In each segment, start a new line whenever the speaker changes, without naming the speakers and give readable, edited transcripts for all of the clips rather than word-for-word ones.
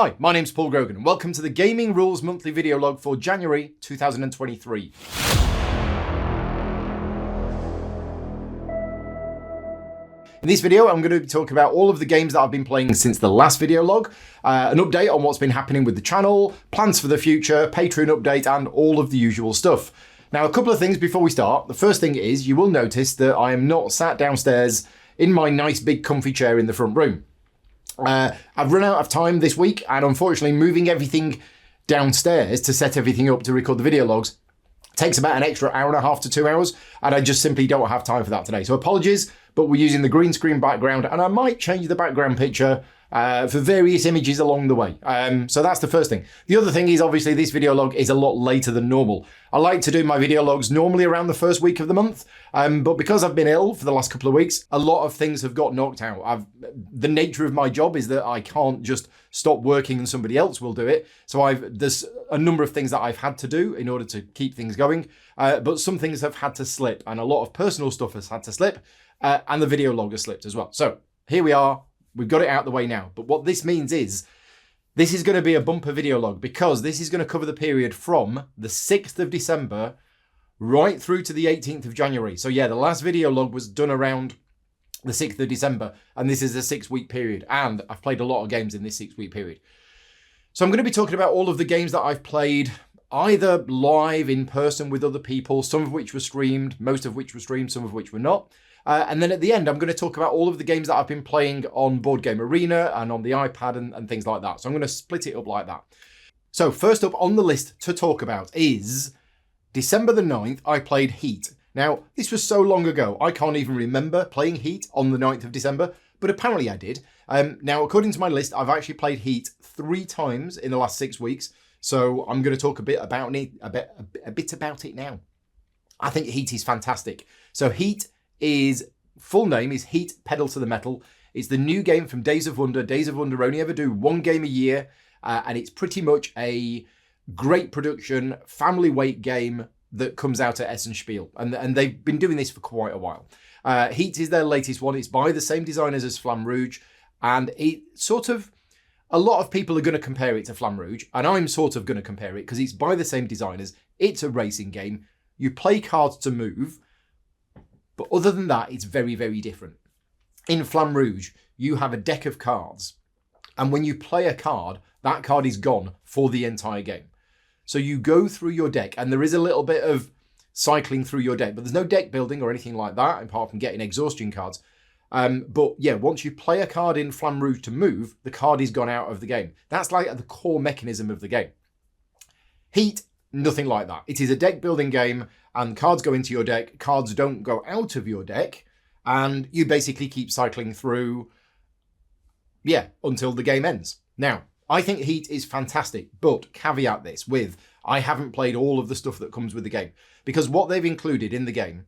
Hi, my name's Paul Grogan and welcome to the Gaming Rules Monthly Video Log for January 2023. In this video, I'm going to be talking about all of the games that I've been playing since the last video log, an update on what's been happening with the channel, plans for the future, Patreon update, and all of the usual stuff. Now, a couple of things before we start. The first thing is you will notice that I am not sat downstairs in my nice big comfy chair in the front room. I've run out of time this week, and unfortunately moving everything downstairs to set everything up to record the video logs takes about an extra hour and a half to 2 hours, and I just simply don't have time for that today. So apologies, but we're using the green screen background, and I might change the background picture for various images along the way. So that's the first thing. The other thing is obviously this video log is a lot later than normal. I like to do my video logs normally around the first week of the month, but because I've been ill for the last couple of weeks, a lot of things have got knocked out. The nature of my job is that I can't just stop working and somebody else will do it. So there's a number of things that I've had to do in order to keep things going, but some things have had to slip, and a lot of personal stuff has had to slip, and the video log has slipped as well. So here we are. We've got it out the way now. But what this means is this is going to be a bumper video log because this is going to cover the period from the 6th of December right through to the 18th of January. So yeah, the last video log was done around the 6th of December, and this is a 6-week period. And I've played a lot of games in this 6-week period. So I'm going to be talking about all of the games that I've played either live in person with other people, some of which were streamed, most of which were streamed, some of which were not. And then at the end, I'm going to talk about all of the games that I've been playing on Board Game Arena and on the iPad and things like that. So I'm going to split it up like that. So first up on the list to talk about is December the 9th, I played Heat. Now, this was so long ago, I can't even remember playing Heat on the 9th of December, but apparently I did. Now, according to my list, I've actually played Heat 3 times in the last 6 weeks. So I'm going to talk a bit about it now. I think Heat is fantastic. So Heat full name is Heat Pedal to the Metal. It's the new game from Days of Wonder. Days of Wonder only ever do 1 game a year, and it's pretty much a great production, family weight game that comes out at Essenspiel. And they've been doing this for quite a while. Heat is their latest one. It's by the same designers as Flamme Rouge, and it sort of, a lot of people are going to compare it to Flamme Rouge, and I'm sort of going to compare it because it's by the same designers. It's a racing game. You play cards to move. But other than that, it's very, very different. In Flamme Rouge, you have a deck of cards. And when you play a card, that card is gone for the entire game. So you go through your deck, and there is a little bit of cycling through your deck, but there's no deck building or anything like that, apart from getting exhaustion cards. But yeah, once you play a card in Flamme Rouge to move, the card is gone out of the game. That's like the core mechanism of the game. Heat, nothing like that. It is a deck building game, and cards go into your deck, cards don't go out of your deck, and you basically keep cycling through, until the game ends. Now, I think Heat is fantastic, but caveat this with, I haven't played all of the stuff that comes with the game, because what they've included in the game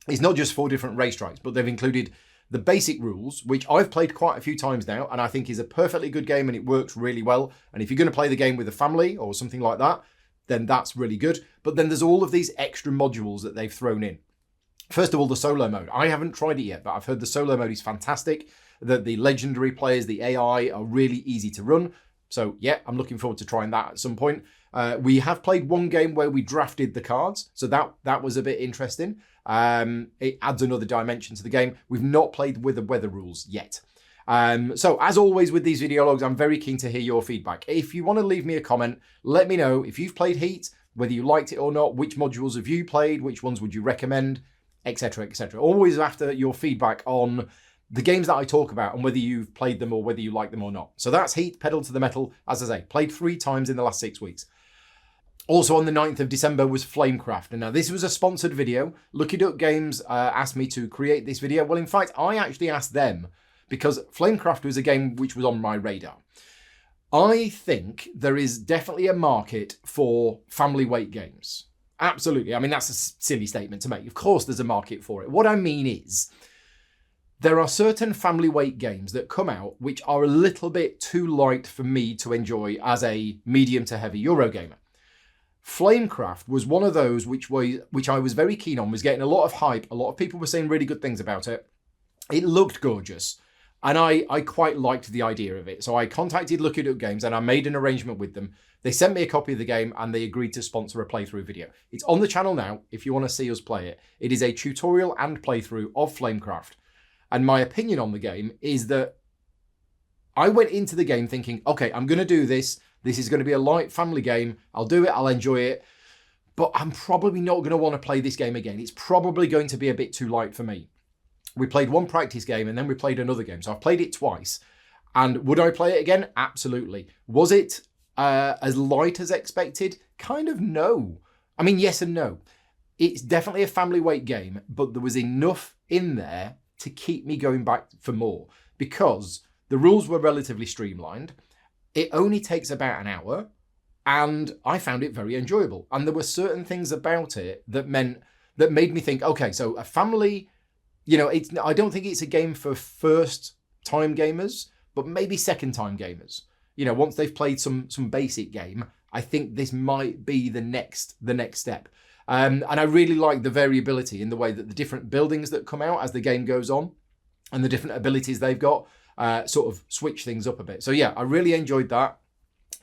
is not just 4 different racetracks, but they've included the basic rules, which I've played quite a few times now, and I think is a perfectly good game, and it works really well. And if you're going to play the game with a family or something like that, then that's really good. But then there's all of these extra modules that they've thrown in. First of all, the solo mode. I haven't tried it yet, but I've heard the solo mode is fantastic, that the legendary players, the AI, are really easy to run. So yeah, I'm looking forward to trying that at some point. We have played 1 game where we drafted the cards, so that was a bit interesting. It adds another dimension to the game. We've not played with the weather rules yet. So as always with these video logs, I'm very keen to hear your feedback. If you want to leave me a comment, let me know if you've played Heat, whether you liked it or not, which modules have you played, which ones would you recommend, etc, etc. Always after your feedback on the games that I talk about and whether you've played them or whether you like them or not. So that's Heat, Pedal to the Metal, as I say, played 3 times in the last 6 weeks. Also on the 9th of December was Flamecraft. And now this was a sponsored video. Lucky Duck Games asked me to create this video. Well, in fact, I actually asked them, because Flamecraft was a game which was on my radar. I think there is definitely a market for family weight games. Absolutely. I mean, that's a silly statement to make. Of course there's a market for it. What I mean is, there are certain family weight games that come out which are a little bit too light for me to enjoy as a medium to heavy Eurogamer. Flamecraft was one of those which I was very keen on, was getting a lot of hype. A lot of people were saying really good things about it. It looked gorgeous. And I quite liked the idea of it. So I contacted Look It Up Games and I made an arrangement with them. They sent me a copy of the game and they agreed to sponsor a playthrough video. It's on the channel now if you want to see us play it. It is a tutorial and playthrough of Flamecraft. And my opinion on the game is that I went into the game thinking, okay, I'm going to do this. This is going to be a light family game. I'll do it. I'll enjoy it. But I'm probably not going to want to play this game again. It's probably going to be a bit too light for me. We played one practice game and then we played another game. So I've played it twice. And would I play it again? Absolutely. Was it as light as expected? Kind of no. I mean, yes and no. It's definitely a family weight game, but there was enough in there to keep me going back for more because the rules were relatively streamlined. It only takes about an hour and I found it very enjoyable. And there were certain things about it that made me think, okay, so a family, I don't think it's a game for first time gamers, but maybe second time gamers. Once they've played some basic game, I think this might be the next step. And I really like the variability in the way that the different buildings that come out as the game goes on and the different abilities they've got sort of switch things up a bit. So yeah, I really enjoyed that.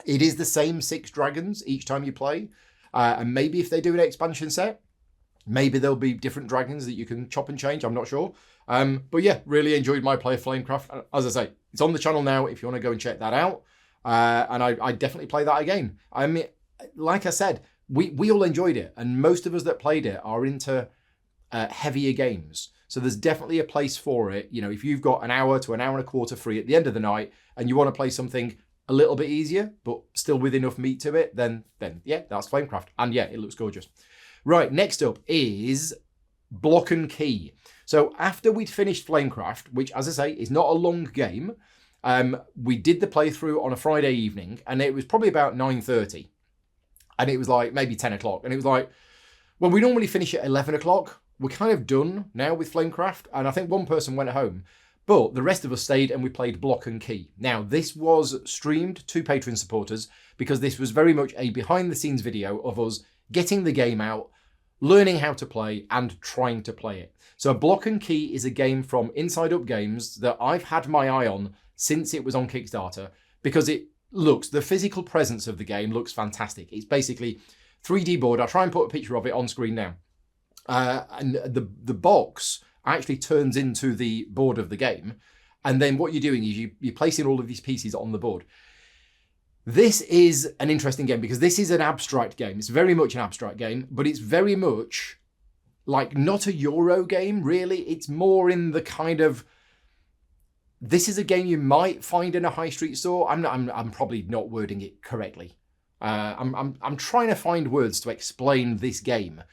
It is the same 6 dragons each time you play. And maybe if they do an expansion set, maybe there'll be different dragons that you can chop and change. I'm not sure. But yeah, really enjoyed my play of Flamecraft. As I say, it's on the channel now if you want to go and check that out. And I definitely play that again. I mean, like I said, we all enjoyed it. And most of us that played it are into heavier games. So there's definitely a place for it. If you've got an hour to an hour and a quarter free at the end of the night and you want to play something a little bit easier, but still with enough meat to it, then yeah, that's Flamecraft. And yeah, it looks gorgeous. Right, next up is Block and Key. So after we'd finished Flamecraft, which as I say, is not a long game, we did the playthrough on a Friday evening and it was probably about 9:30 and it was like maybe 10 o'clock. And it was like, well, we normally finish at 11 o'clock. We're kind of done now with Flamecraft. And I think one person went home, but the rest of us stayed and we played Block and Key. Now, this was streamed to Patreon supporters because this was very much a behind the scenes video of us getting the game out, learning how to play and trying to play it. So Block and Key is a game from Inside Up Games that I've had my eye on since it was on Kickstarter because the physical presence of the game looks fantastic. It's basically 3D board. I'll try and put a picture of it on screen now. And the box actually turns into the board of the game. And then what you're doing is you're placing all of these pieces on the board. This is an interesting game because this is an abstract game. It's very much an abstract game, but it's very much like not a Euro game, really. It's more in the kind of, this is a game you might find in a high street store. I'm probably not wording it correctly. I'm trying to find words to explain this game.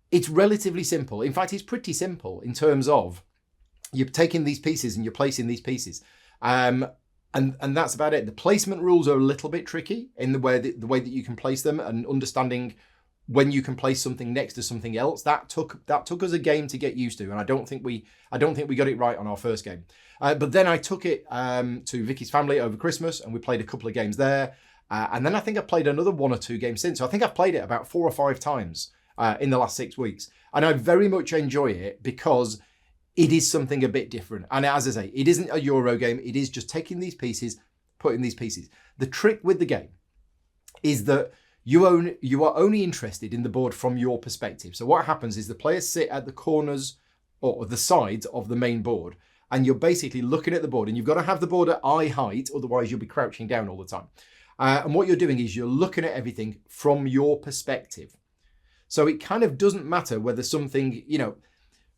It's relatively simple. In fact, it's pretty simple in terms of you're taking these pieces and you're placing these pieces. And that's about it. The placement rules are a little bit tricky in the way that you can place them and understanding when you can place something next to something else. That took us a game to get used to, and I don't think we got it right on our first game. But then I took it to Vicky's family over Christmas, and we played a couple of games there. And then I think I played another 1 or 2 games since. So I think I've played it about 4 or 5 times in the last 6 weeks, and I very much enjoy it because it is something a bit different. And as I say, it isn't a Euro game. It is just taking these pieces, putting these pieces. The trick with the game is that you are only interested in the board from your perspective. So what happens is the players sit at the corners or the sides of the main board, and you're basically looking at the board, and you've got to have the board at eye height, otherwise you'll be crouching down all the time. And what you're doing is you're looking at everything from your perspective. So it kind of doesn't matter whether something,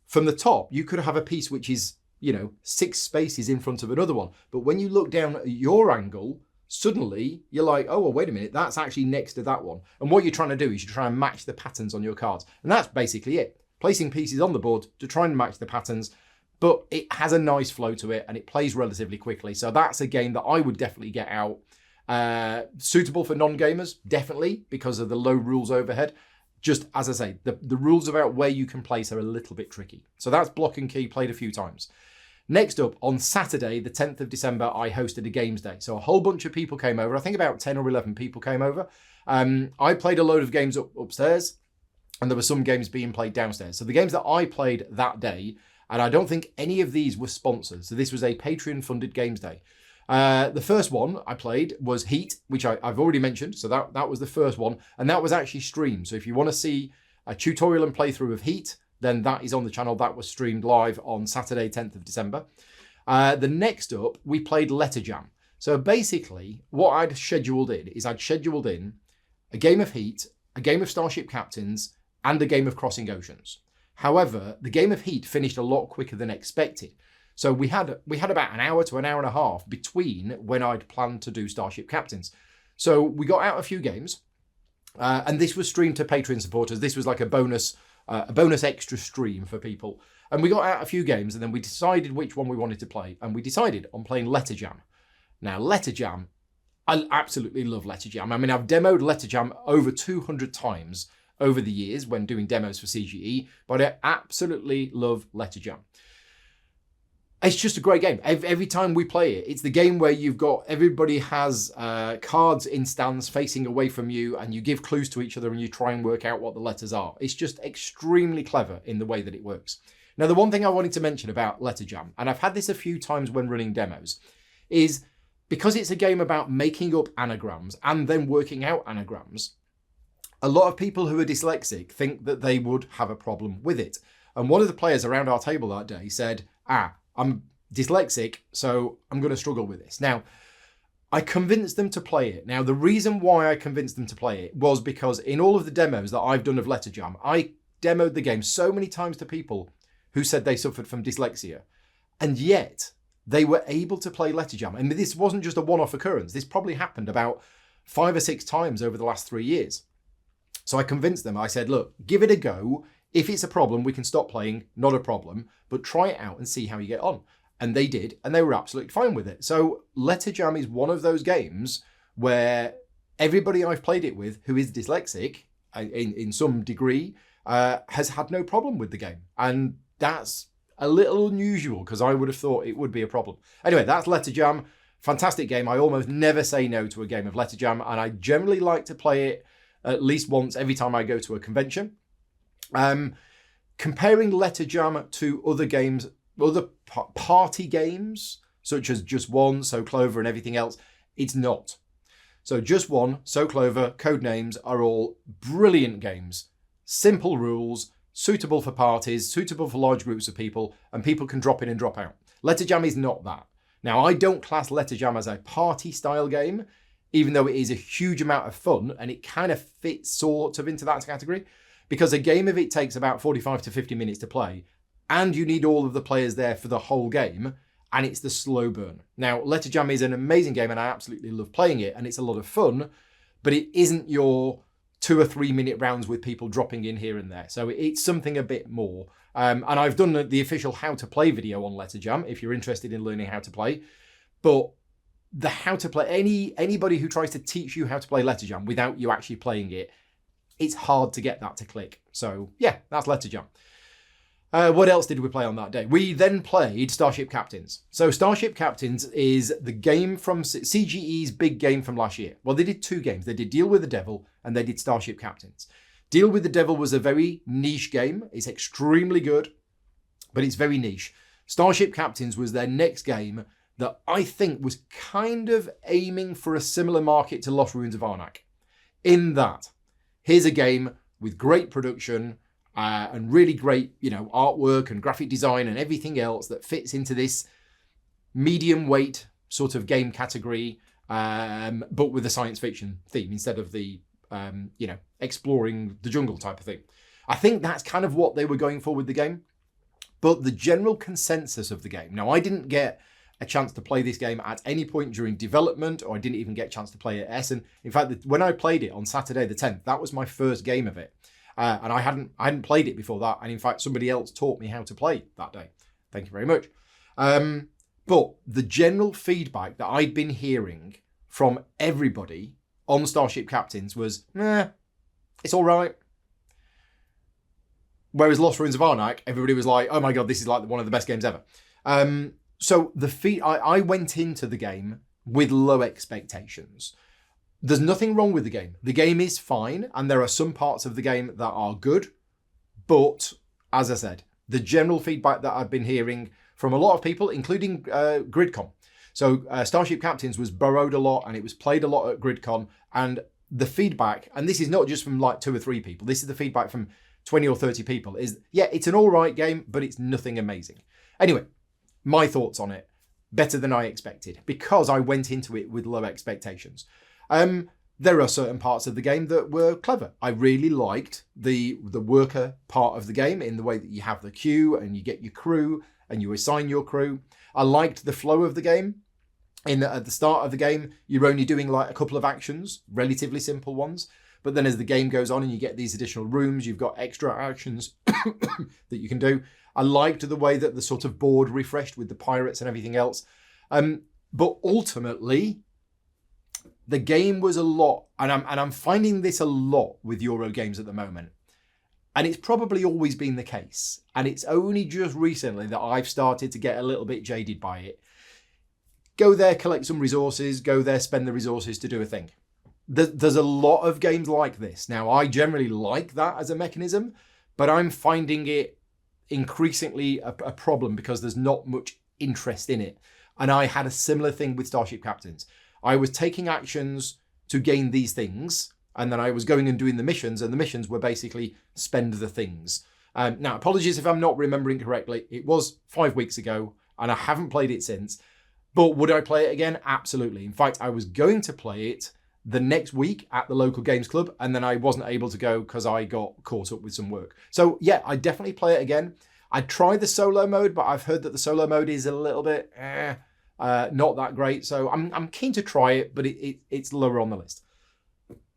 from the top, you could have a piece which is, 6 spaces in front of another one. But when you look down at your angle, suddenly you're like, oh, well, wait a minute, that's actually next to that one. And what you're trying to do is you try and match the patterns on your cards. And that's basically it. Placing pieces on the board to try and match the patterns. But it has a nice flow to it and it plays relatively quickly. So that's a game that I would definitely get out. Suitable for non-gamers, definitely, because of the low rules overhead. Just as I say, the rules about where you can place are a little bit tricky. So that's Block and Key, played a few times. Next up, on Saturday, the 10th of December, I hosted a games day. So a whole bunch of people came over. I think about 10 or 11 people came over. I played a load of games upstairs, and there were some games being played downstairs. So the games that I played that day And I don't think any of these were sponsored. So this was a Patreon-funded Games Day. The first one I played was Heat, which I've already mentioned. So that was the first one. And that was actually streamed. So if you want to see a tutorial and playthrough of Heat, then that is on the channel. That was streamed live on Saturday, 10th of December. The next up, we played Letter Jam. So basically, what I'd scheduled in a game of Heat, a game of Starship Captains, and a game of Crossing Oceans. However, the game of Heat finished a lot quicker than expected. So we had about an hour to an hour and a half between when I'd planned to do Starship Captains. So we got out a few games, and this was streamed to Patreon supporters. This was like a bonus extra stream for people. And we got out a few games, and then we decided which one we wanted to play, and we decided on playing Letter Jam. Now, Letter Jam, I absolutely love Letter Jam. I mean, I've demoed Letter Jam over 200 times over the years when doing demos for CGE, but I absolutely love Letter Jam. It's just a great game. Every time we play it, it's the game where everybody has cards in stands facing away from you, and you give clues to each other and you try and work out what the letters are. It's just extremely clever in the way that it works. Now, the one thing I wanted to mention about Letter Jam, and I've had this a few times when running demos, is because it's a game about making up anagrams and then working out anagrams, a lot of people who are dyslexic think that they would have a problem with it. And one of the players around our table that day said, I'm dyslexic, so I'm going to struggle with this. Now, I convinced them to play it. Now, the reason why I convinced them to play it was because in all of the demos that I've done of Letter Jam, I demoed the game so many times to people who said they suffered from dyslexia. And yet, they were able to play Letter Jam. And this wasn't just a one-off occurrence. This probably happened about 5 or 6 times over the last 3 years. So I convinced them. I said, look, give it a go. If it's a problem, we can stop playing, not a problem, but try it out and see how you get on. And they did, and they were absolutely fine with it. So Letter Jam is one of those games where everybody I've played it with who is dyslexic, in some degree, has had no problem with the game. And that's a little unusual because I would have thought it would be a problem. Anyway, that's Letter Jam. Fantastic game. I almost never say no to a game of Letter Jam, and I generally like to play it at least once every time I go to a convention. Comparing Letter Jam to other games, other party games, such as Just One, So Clover, and everything else, it's not. So Just One, So Clover, Codenames are all brilliant games. Simple rules, suitable for parties, suitable for large groups of people, and people can drop in and drop out. Letter Jam is not that. Now, I don't class Letter Jam as a party-style game, even though it is a huge amount of fun, and it kind of fits sort of into that category, because a game of it takes about 45 to 50 minutes to play, and you need all of the players there for the whole game, and it's the slow burn. Now, Letter Jam is an amazing game, and I absolutely love playing it, and it's a lot of fun, but it isn't your 2 or 3 minute rounds with people dropping in here and there. So it's something a bit more. And I've done the official how to play video on Letter Jam, if you're interested in learning how to play. But the how to play, anybody who tries to teach you how to play Letter Jam without you actually playing it, it's hard to get that to click. So yeah, that's Letter Jam. What else did we play on that day? We then played Starship Captains. So Starship Captains is the game from CGE's big game from last year. Well, they did 2 games. They did Deal with the Devil and they did Starship Captains. Deal with the Devil was a very niche game. It's extremely good, but it's very niche. Starship Captains was their next game that I think was kind of aiming for a similar market to Lost Ruins of Arnak. In that, here's a game with great production, and really great, artwork and graphic design and everything else that fits into this medium weight sort of game category, but with a science fiction theme instead of the, exploring the jungle type of thing. I think that's kind of what they were going for with the game. But the general consensus of the game, now I didn't get a chance to play this game at any point during development, or I didn't even get a chance to play it at Essen. In fact, when I played it on Saturday the 10th, that was my first game of it. And I hadn't played it before that. And in fact, somebody else taught me how to play that day. Thank you very much. But the general feedback that I'd been hearing from everybody on Starship Captains was, it's all right. Whereas Lost Ruins of Arnak, everybody was like, oh my God, this is like one of the best games ever. So I went into the game with low expectations. There's nothing wrong with the game. The game is fine, and there are some parts of the game that are good. But, as I said, the general feedback that I've been hearing from a lot of people, including GridCon. So Starship Captains was borrowed a lot and it was played a lot at GridCon, and the feedback, and this is not just from like 2 or 3 people, this is the feedback from 20 or 30 people, is yeah, it's an all right game, but it's nothing amazing. Anyway, my thoughts on it, better than I expected, because I went into it with low expectations. There are certain parts of the game that were clever. I really liked the worker part of the game, in the way that you have the queue and you get your crew and you assign your crew. I liked the flow of the game. At the start of the game, you're only doing like a couple of actions, relatively simple ones. But then as the game goes on and you get these additional rooms, you've got extra actions that you can do. I liked the way that the sort of board refreshed with the pirates and everything else. But ultimately, the game was a lot, and I'm finding this a lot with Euro games at the moment. And it's probably always been the case. And it's only just recently that I've started to get a little bit jaded by it. Go there, collect some resources, go there, spend the resources to do a thing. There's a lot of games like this. Now, I generally like that as a mechanism, but I'm finding it increasingly a problem because there's not much interest in it. And I had a similar thing with Starship Captains. I was taking actions to gain these things, and then I was going and doing the missions, and the missions were basically spend the things. Now, apologies if I'm not remembering correctly. It was 5 weeks ago, and I haven't played it since. But would I play it again? Absolutely. In fact, I was going to play it the next week at the local games club, and then I wasn't able to go because I got caught up with some work. So yeah, I definitely play it again. I tried the solo mode, but I've heard that the solo mode is a little bit not that great. So I'm keen to try it, but it's lower on the list.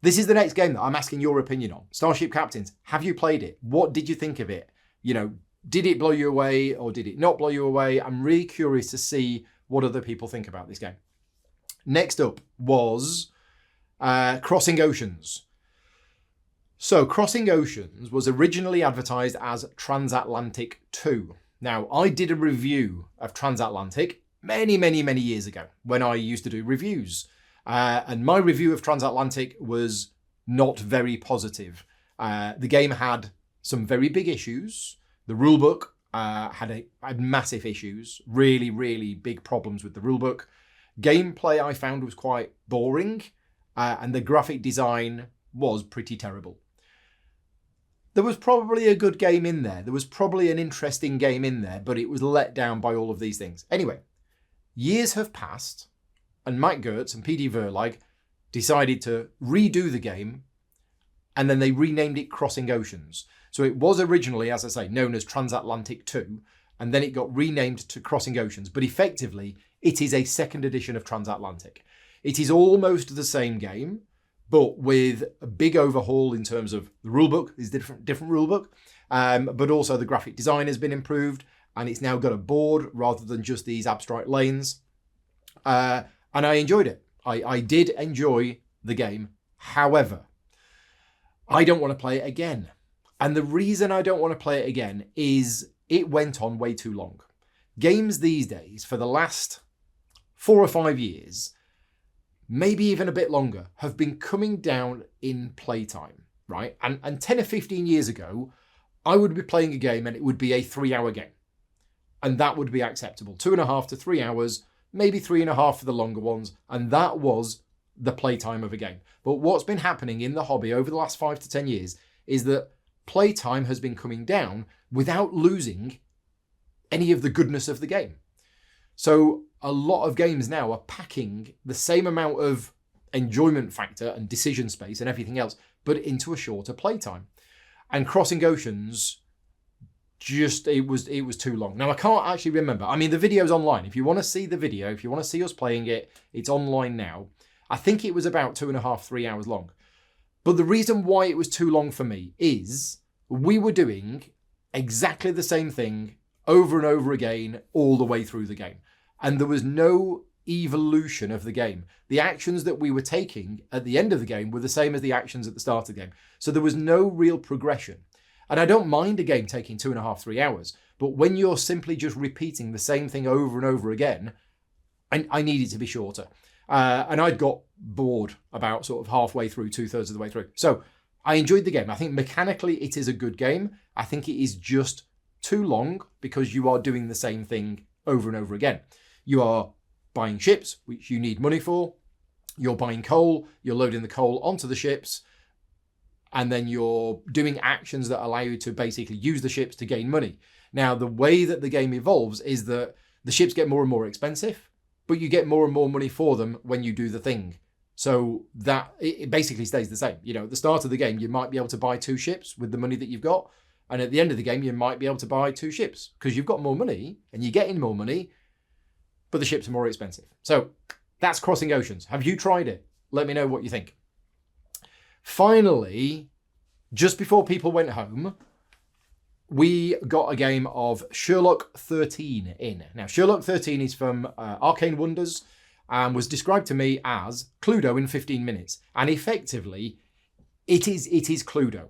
This is the next game that I'm asking your opinion on. Starship Captains. Have you played it? What did you think of it? You know, did it blow you away or did it not blow you away? I'm really curious to see what other people think about this game. Next up was Crossing Oceans. So Crossing Oceans was originally advertised as Transatlantic 2. Now, I did a review of Transatlantic many years ago when I used to do reviews. And my review of Transatlantic was not very positive. The game had some very big issues. The rulebook had massive issues, really big problems with the rulebook. Gameplay I found was quite boring, and the graphic design was pretty terrible. There was probably a good game in there. There was probably an interesting game in there, but it was let down by all of these things. Anyway, years have passed, and Mike Gertz and PD Verlag decided to redo the game, and then they renamed it Crossing Oceans. So it was originally, as I say, known as Transatlantic 2, and then it got renamed to Crossing Oceans. But effectively, it is a second edition of Transatlantic. It is almost the same game, but with a big overhaul in terms of the rulebook. It's different rulebook, but also the graphic design has been improved, and it's now got a board rather than just these abstract lanes. And I enjoyed it. I did enjoy the game. However, I don't want to play it again. And the reason I don't want to play it again is it went on way too long. Games these days, for the last 4 or 5 years, maybe even a bit longer, have been coming down in playtime, right? And 10 or 15 years ago, I would be playing a game and it would be a 3-hour game. And that would be acceptable. 2.5 to 3 hours, maybe 3.5 for the longer ones. And that was the playtime of a game. But what's been happening in the hobby over the last 5 to 10 years is that playtime has been coming down without losing any of the goodness of the game. So a lot of games now are packing the same amount of enjoyment factor and decision space and everything else, but into a shorter playtime. And Crossing Oceans, it was too long. Now, I can't actually remember. I mean, the video's online. If you want to see the video, if you want to see us playing it, it's online now. I think it was about 2.5, 3 hours long. But the reason why it was too long for me is we were doing exactly the same thing over and over again all the way through the game. And there was no evolution of the game. The actions that we were taking at the end of the game were the same as the actions at the start of the game. So there was no real progression. And I don't mind a game taking 2.5, 3 hours, but when you're simply just repeating the same thing over and over again, I need it to be shorter. And I'd got bored about sort of halfway through, 2/3 of the way through. So I enjoyed the game. I think mechanically it is a good game. I think it is just too long because you are doing the same thing over and over again. You are buying ships, which you need money for. You're buying coal, you're loading the coal onto the ships, and then you're doing actions that allow you to basically use the ships to gain money. Now, the way that the game evolves is that the ships get more and more expensive, but you get more and more money for them when you do the thing. So that it basically stays the same. You know, at the start of the game, you might be able to buy 2 ships with the money that you've got. And at the end of the game, you might be able to buy 2 ships because you've got more money and you're getting more money, but the ships are more expensive. So that's Crossing Oceans. Have you tried it? Let me know what you think. Finally, just before people went home, we got a game of Sherlock 13 in. Now, Sherlock 13 is from Arcane Wonders and was described to me as Cluedo in 15 minutes. And effectively, it is Cluedo.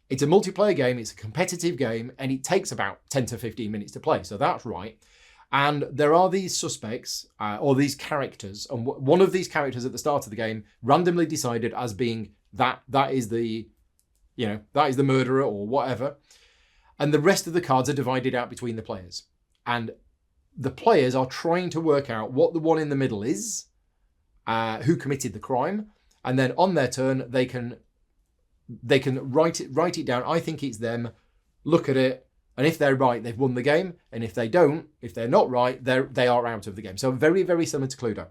It's a multiplayer game, it's a competitive game, and it takes about 10 to 15 minutes to play. So that's right. And there are these suspects, or these characters, and one of these characters at the start of the game randomly decided as being that is the, you know, that is the murderer or whatever. And the rest of the cards are divided out between the players. And the players are trying to work out what the one in the middle is, who committed the crime. And then on their turn, they can write it down. I think it's them. Look at it. And if they're right, they've won the game. And if they don't, if they're not right, they are out of the game. So very, very similar to Cluedo.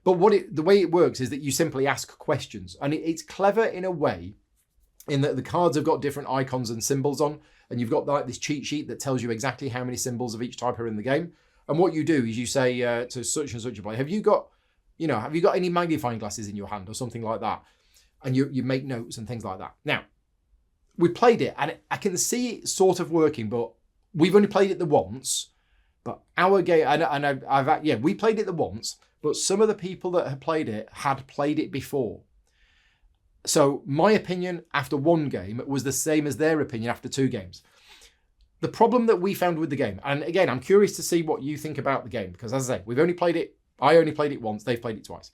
But the way it works is that you simply ask questions. And it's clever in a way in that the cards have got different icons and symbols on. And you've got like this cheat sheet that tells you exactly how many symbols of each type are in the game. And what you do is you say to such and such a player, have you got any magnifying glasses in your hand or something like that? And you make notes and things like that. Now, we played it, and I can see it sort of working, but we've only played it the once. But our game, we played it the once, but some of the people that had played it before. So my opinion after one game was the same as their opinion after 2 games. The problem that we found with the game, and again, I'm curious to see what you think about the game, because as I say, I only played it once, they've played it twice.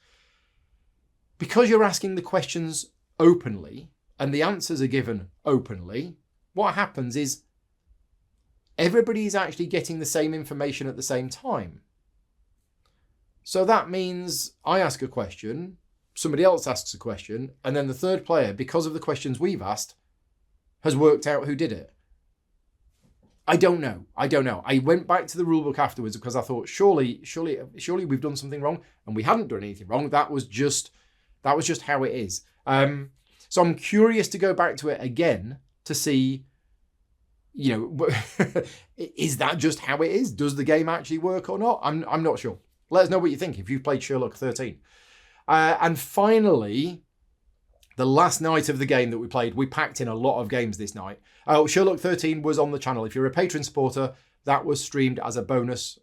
Because you're asking the questions openly and the answers are given openly, what happens is everybody is actually getting the same information at the same time. So that means I ask a question, somebody else asks a question, and then the third player, because of the questions we've asked, has worked out who did it. I don't know. I went back to the rulebook afterwards because I thought, surely we've done something wrong, and we hadn't done anything wrong. That was just how it is. So I'm curious to go back to it again to see, is that just how it is? Does the game actually work or not? I'm not sure. Let us know what you think if you've played Sherlock 13. And finally, the last night of the game that we played, we packed in a lot of games this night. Sherlock 13 was on the channel. If you're a patron supporter, that was streamed as a bonus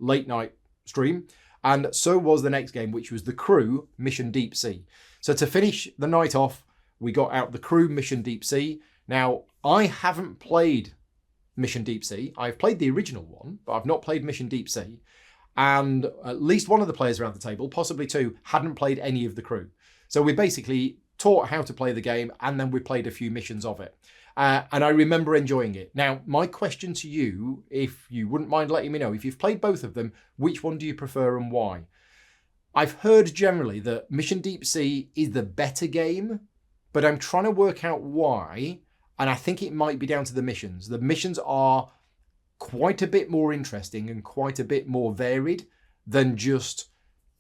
late night stream. And so was the next game, which was The Crew Mission Deep Sea. So to finish the night off, we got out The Crew Mission Deep Sea. Now, I haven't played Mission Deep Sea. I've played the original one, but I've not played Mission Deep Sea. And at least one of the players around the table, possibly 2, hadn't played any of The Crew. So we basically taught how to play the game, and then we played a few missions of it. And I remember enjoying it. Now, my question to you, if you wouldn't mind letting me know, if you've played both of them, which one do you prefer and why? I've heard generally that Mission Deep Sea is the better game, but I'm trying to work out why, and I think it might be down to the missions. The missions are quite a bit more interesting and quite a bit more varied than just,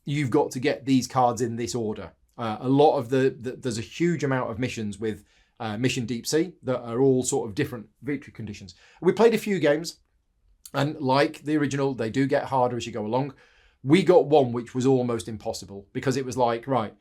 you've got to get these cards in this order. A lot of there's a huge amount of missions with Mission Deep Sea that are all sort of different victory conditions. We played a few games, and like the original, they do get harder as you go along. We got one which was almost impossible because it was like, right,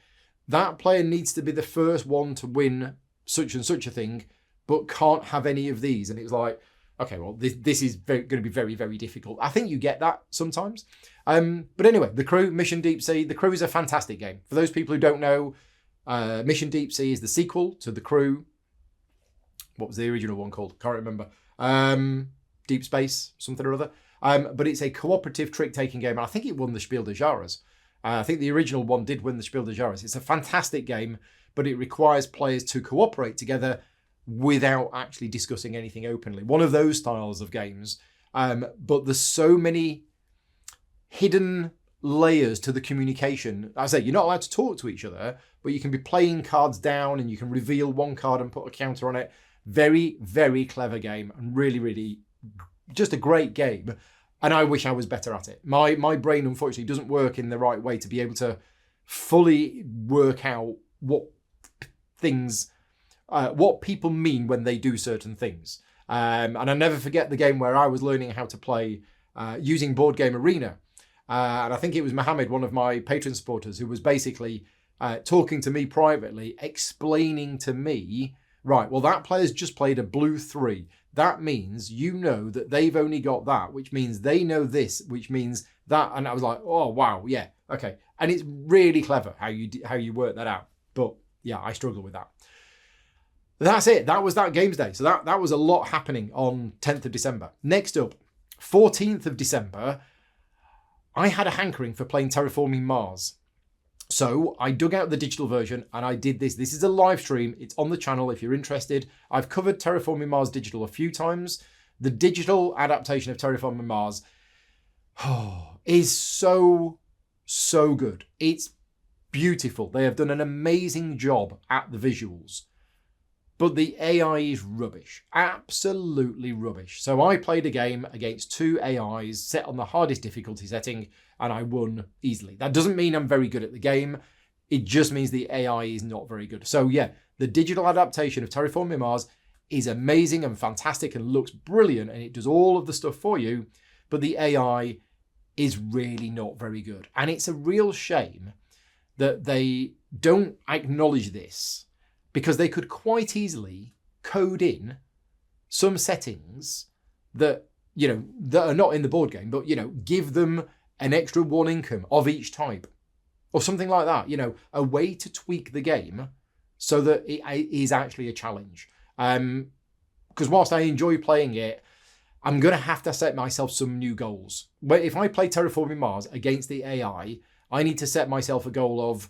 that player needs to be the first one to win such and such a thing, but can't have any of these. And it was like, okay, well, this is going to be very, very difficult. I think you get that sometimes. But anyway, The Crew, Mission Deep Sea. The Crew is a fantastic game. For those people who don't know, Mission Deep Sea is the sequel to The Crew. What was the original one called? Can't remember. Deep Space, something or other. But it's a cooperative trick-taking game. And I think it won the Spiel des Jahres. I think the original one did win the Spiel des Jahres. It's a fantastic game, but it requires players to cooperate together without actually discussing anything openly. One of those styles of games. But there's so many hidden layers to the communication. As I say, you're not allowed to talk to each other, but you can be playing cards down and you can reveal one card and put a counter on it. Very, very clever game, and really, really just a great game. And I wish I was better at it. My brain, unfortunately, doesn't work in the right way to be able to fully work out what things, what people mean when they do certain things. And I never forget the game where I was learning how to play using Board Game Arena. And I think it was Mohammed, one of my Patreon supporters, who was basically talking to me privately, explaining to me, right, well, that player's just played a blue 3. That means you know that they've only got that, which means they know this, which means that. And I was like, oh, wow, yeah, okay. And it's really clever how you work that out. But yeah, I struggle with that. That's it. That was that games day. So that was a lot happening on 10th of December. Next up, 14th of December, I had a hankering for playing Terraforming Mars. So I dug out the digital version and I did this. This is a live stream. It's on the channel if you're interested. I've covered Terraforming Mars digital a few times. The digital adaptation of Terraforming Mars is so good. It's beautiful. They have done an amazing job at the visuals. But the AI is rubbish. Absolutely rubbish. So I played a game against 2 AIs set on the hardest difficulty setting and I won easily. That doesn't mean I'm very good at the game. It just means the AI is not very good. So yeah, the digital adaptation of Terraforming Mars is amazing and fantastic and looks brilliant and it does all of the stuff for you, but the AI is really not very good. And it's a real shame that they don't acknowledge this, because they could quite easily code in some settings that, that are not in the board game, but, give them an extra 1 income of each type or something like that, a way to tweak the game so that it is actually a challenge. Because whilst I enjoy playing it, I'm going to have to set myself some new goals. But if I play Terraforming Mars against the AI, I need to set myself a goal of,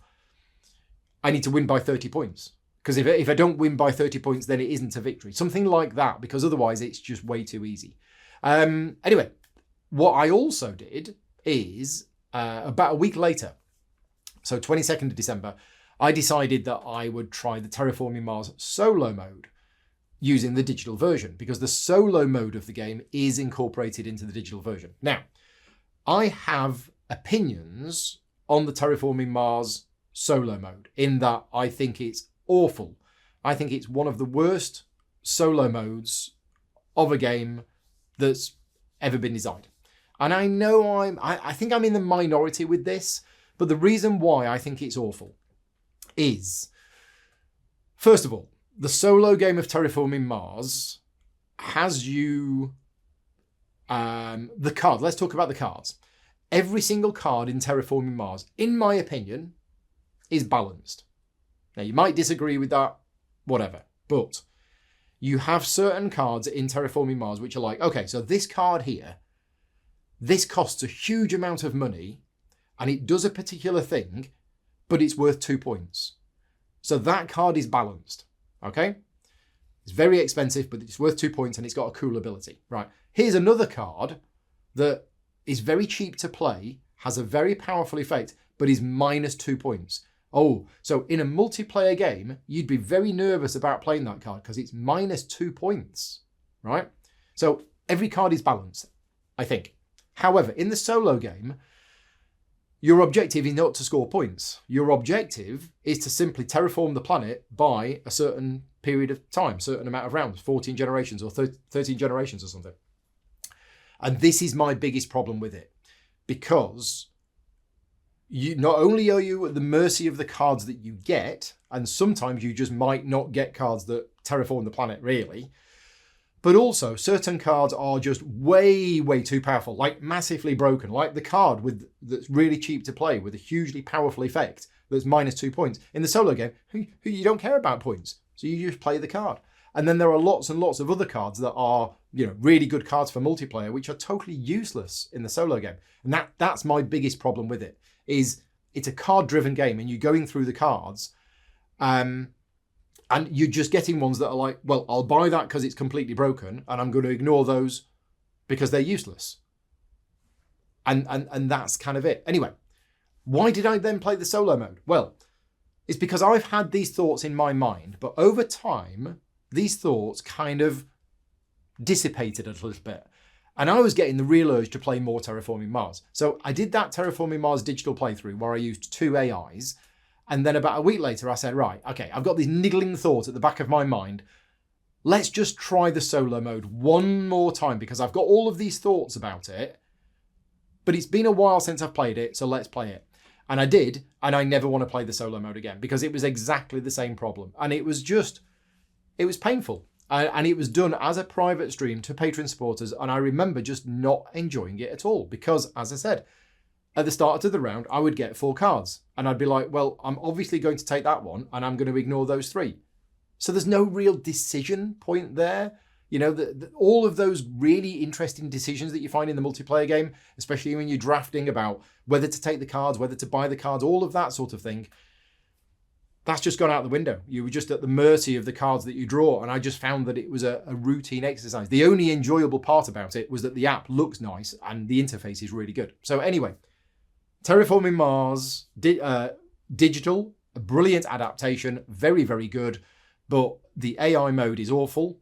I need to win by 30 points. Because if I don't win by 30 points, then it isn't a victory. Something like that, because otherwise it's just way too easy. Anyway, what I also did is, about a week later, so 22nd of December, I decided that I would try the Terraforming Mars solo mode using the digital version, because the solo mode of the game is incorporated into the digital version. Now, I have opinions on the Terraforming Mars solo mode, in that I think it's awful. I think it's one of the worst solo modes of a game that's ever been designed. And I know I think I'm in the minority with this, but the reason why I think it's awful is, first of all, the solo game of Terraforming Mars has you, the card. Let's talk about the cards. Every single card in Terraforming Mars, in my opinion, is balanced. Now, you might disagree with that, whatever, but you have certain cards in Terraforming Mars which are like, okay, so this card here, this costs a huge amount of money and it does a particular thing, but it's worth 2 points. So that card is balanced, okay? It's very expensive, but it's worth 2 points and it's got a cool ability, right? Here's another card that is very cheap to play, has a very powerful effect, but is minus 2 points. Oh, so in a multiplayer game, you'd be very nervous about playing that card because it's minus 2 points, right? So every card is balanced, I think. However, in the solo game, your objective is not to score points. Your objective is to simply terraform the planet by a certain period of time, certain amount of rounds, 14 generations or 13 generations or something. And this is my biggest problem with it, because not only are you at the mercy of the cards that you get, and sometimes you just might not get cards that terraform the planet really, but also certain cards are just way, way too powerful, like massively broken, like the card that's really cheap to play with a hugely powerful effect that's minus 2 points. In the solo game, who you don't care about points, so you just play the card. And then there are lots and lots of other cards that are, really good cards for multiplayer, which are totally useless in the solo game. And that's my biggest problem with it. Is it's a card-driven game and you're going through the cards. And you're just getting ones that are like, well, I'll buy that because it's completely broken, and I'm going to ignore those because they're useless. And that's kind of it. Anyway, why did I then play the solo mode? Well, it's because I've had these thoughts in my mind, but over time, these thoughts kind of dissipated a little bit. And I was getting the real urge to play more Terraforming Mars. So I did that Terraforming Mars digital playthrough where I used 2 AIs. And then about a week later, I said, right, okay, I've got this niggling thought at the back of my mind. Let's just try the solo mode one more time because I've got all of these thoughts about it. But it's been a while since I've played it, so let's play it. And I did, and I never want to play the solo mode again because it was exactly the same problem. And it was painful. And it was done as a private stream to Patreon supporters. And I remember just not enjoying it at all because, as I said, at the start of the round, I would get 4 cards. And I'd be like, well, I'm obviously going to take that one and I'm going to ignore those 3. So there's no real decision point there. You know, all of those really interesting decisions that you find in the multiplayer game, especially when you're drafting about whether to take the cards, whether to buy the cards, all of that sort of thing, that's just gone out the window. You were just at the mercy of the cards that you draw. And I just found that it was a routine exercise. The only enjoyable part about it was that the app looks nice and the interface is really good. So anyway, Terraforming Mars, digital, a brilliant adaptation, very, very good. But the AI mode is awful.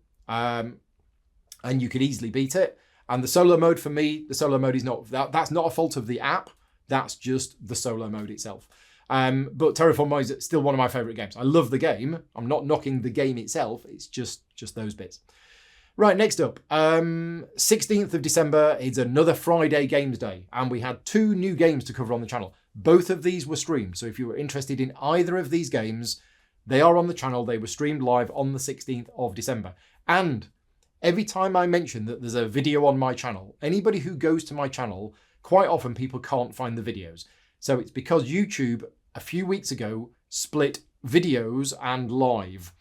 And you could easily beat it. And the solo mode, for me, the solo mode is not, that's not a fault of the app. That's just the solo mode itself. But Terraforming Mars is still one of my favorite games. I love the game. I'm not knocking the game itself. It's just those bits. Right, next up, 16th of December is another Friday Games Day. And we had 2 new games to cover on the channel. Both of these were streamed. So if you were interested in either of these games, they are on the channel. They were streamed live on the 16th of December. And every time I mention that there's a video on my channel, anybody who goes to my channel, quite often people can't find the videos. So it's because YouTube, a few weeks ago, split videos and live.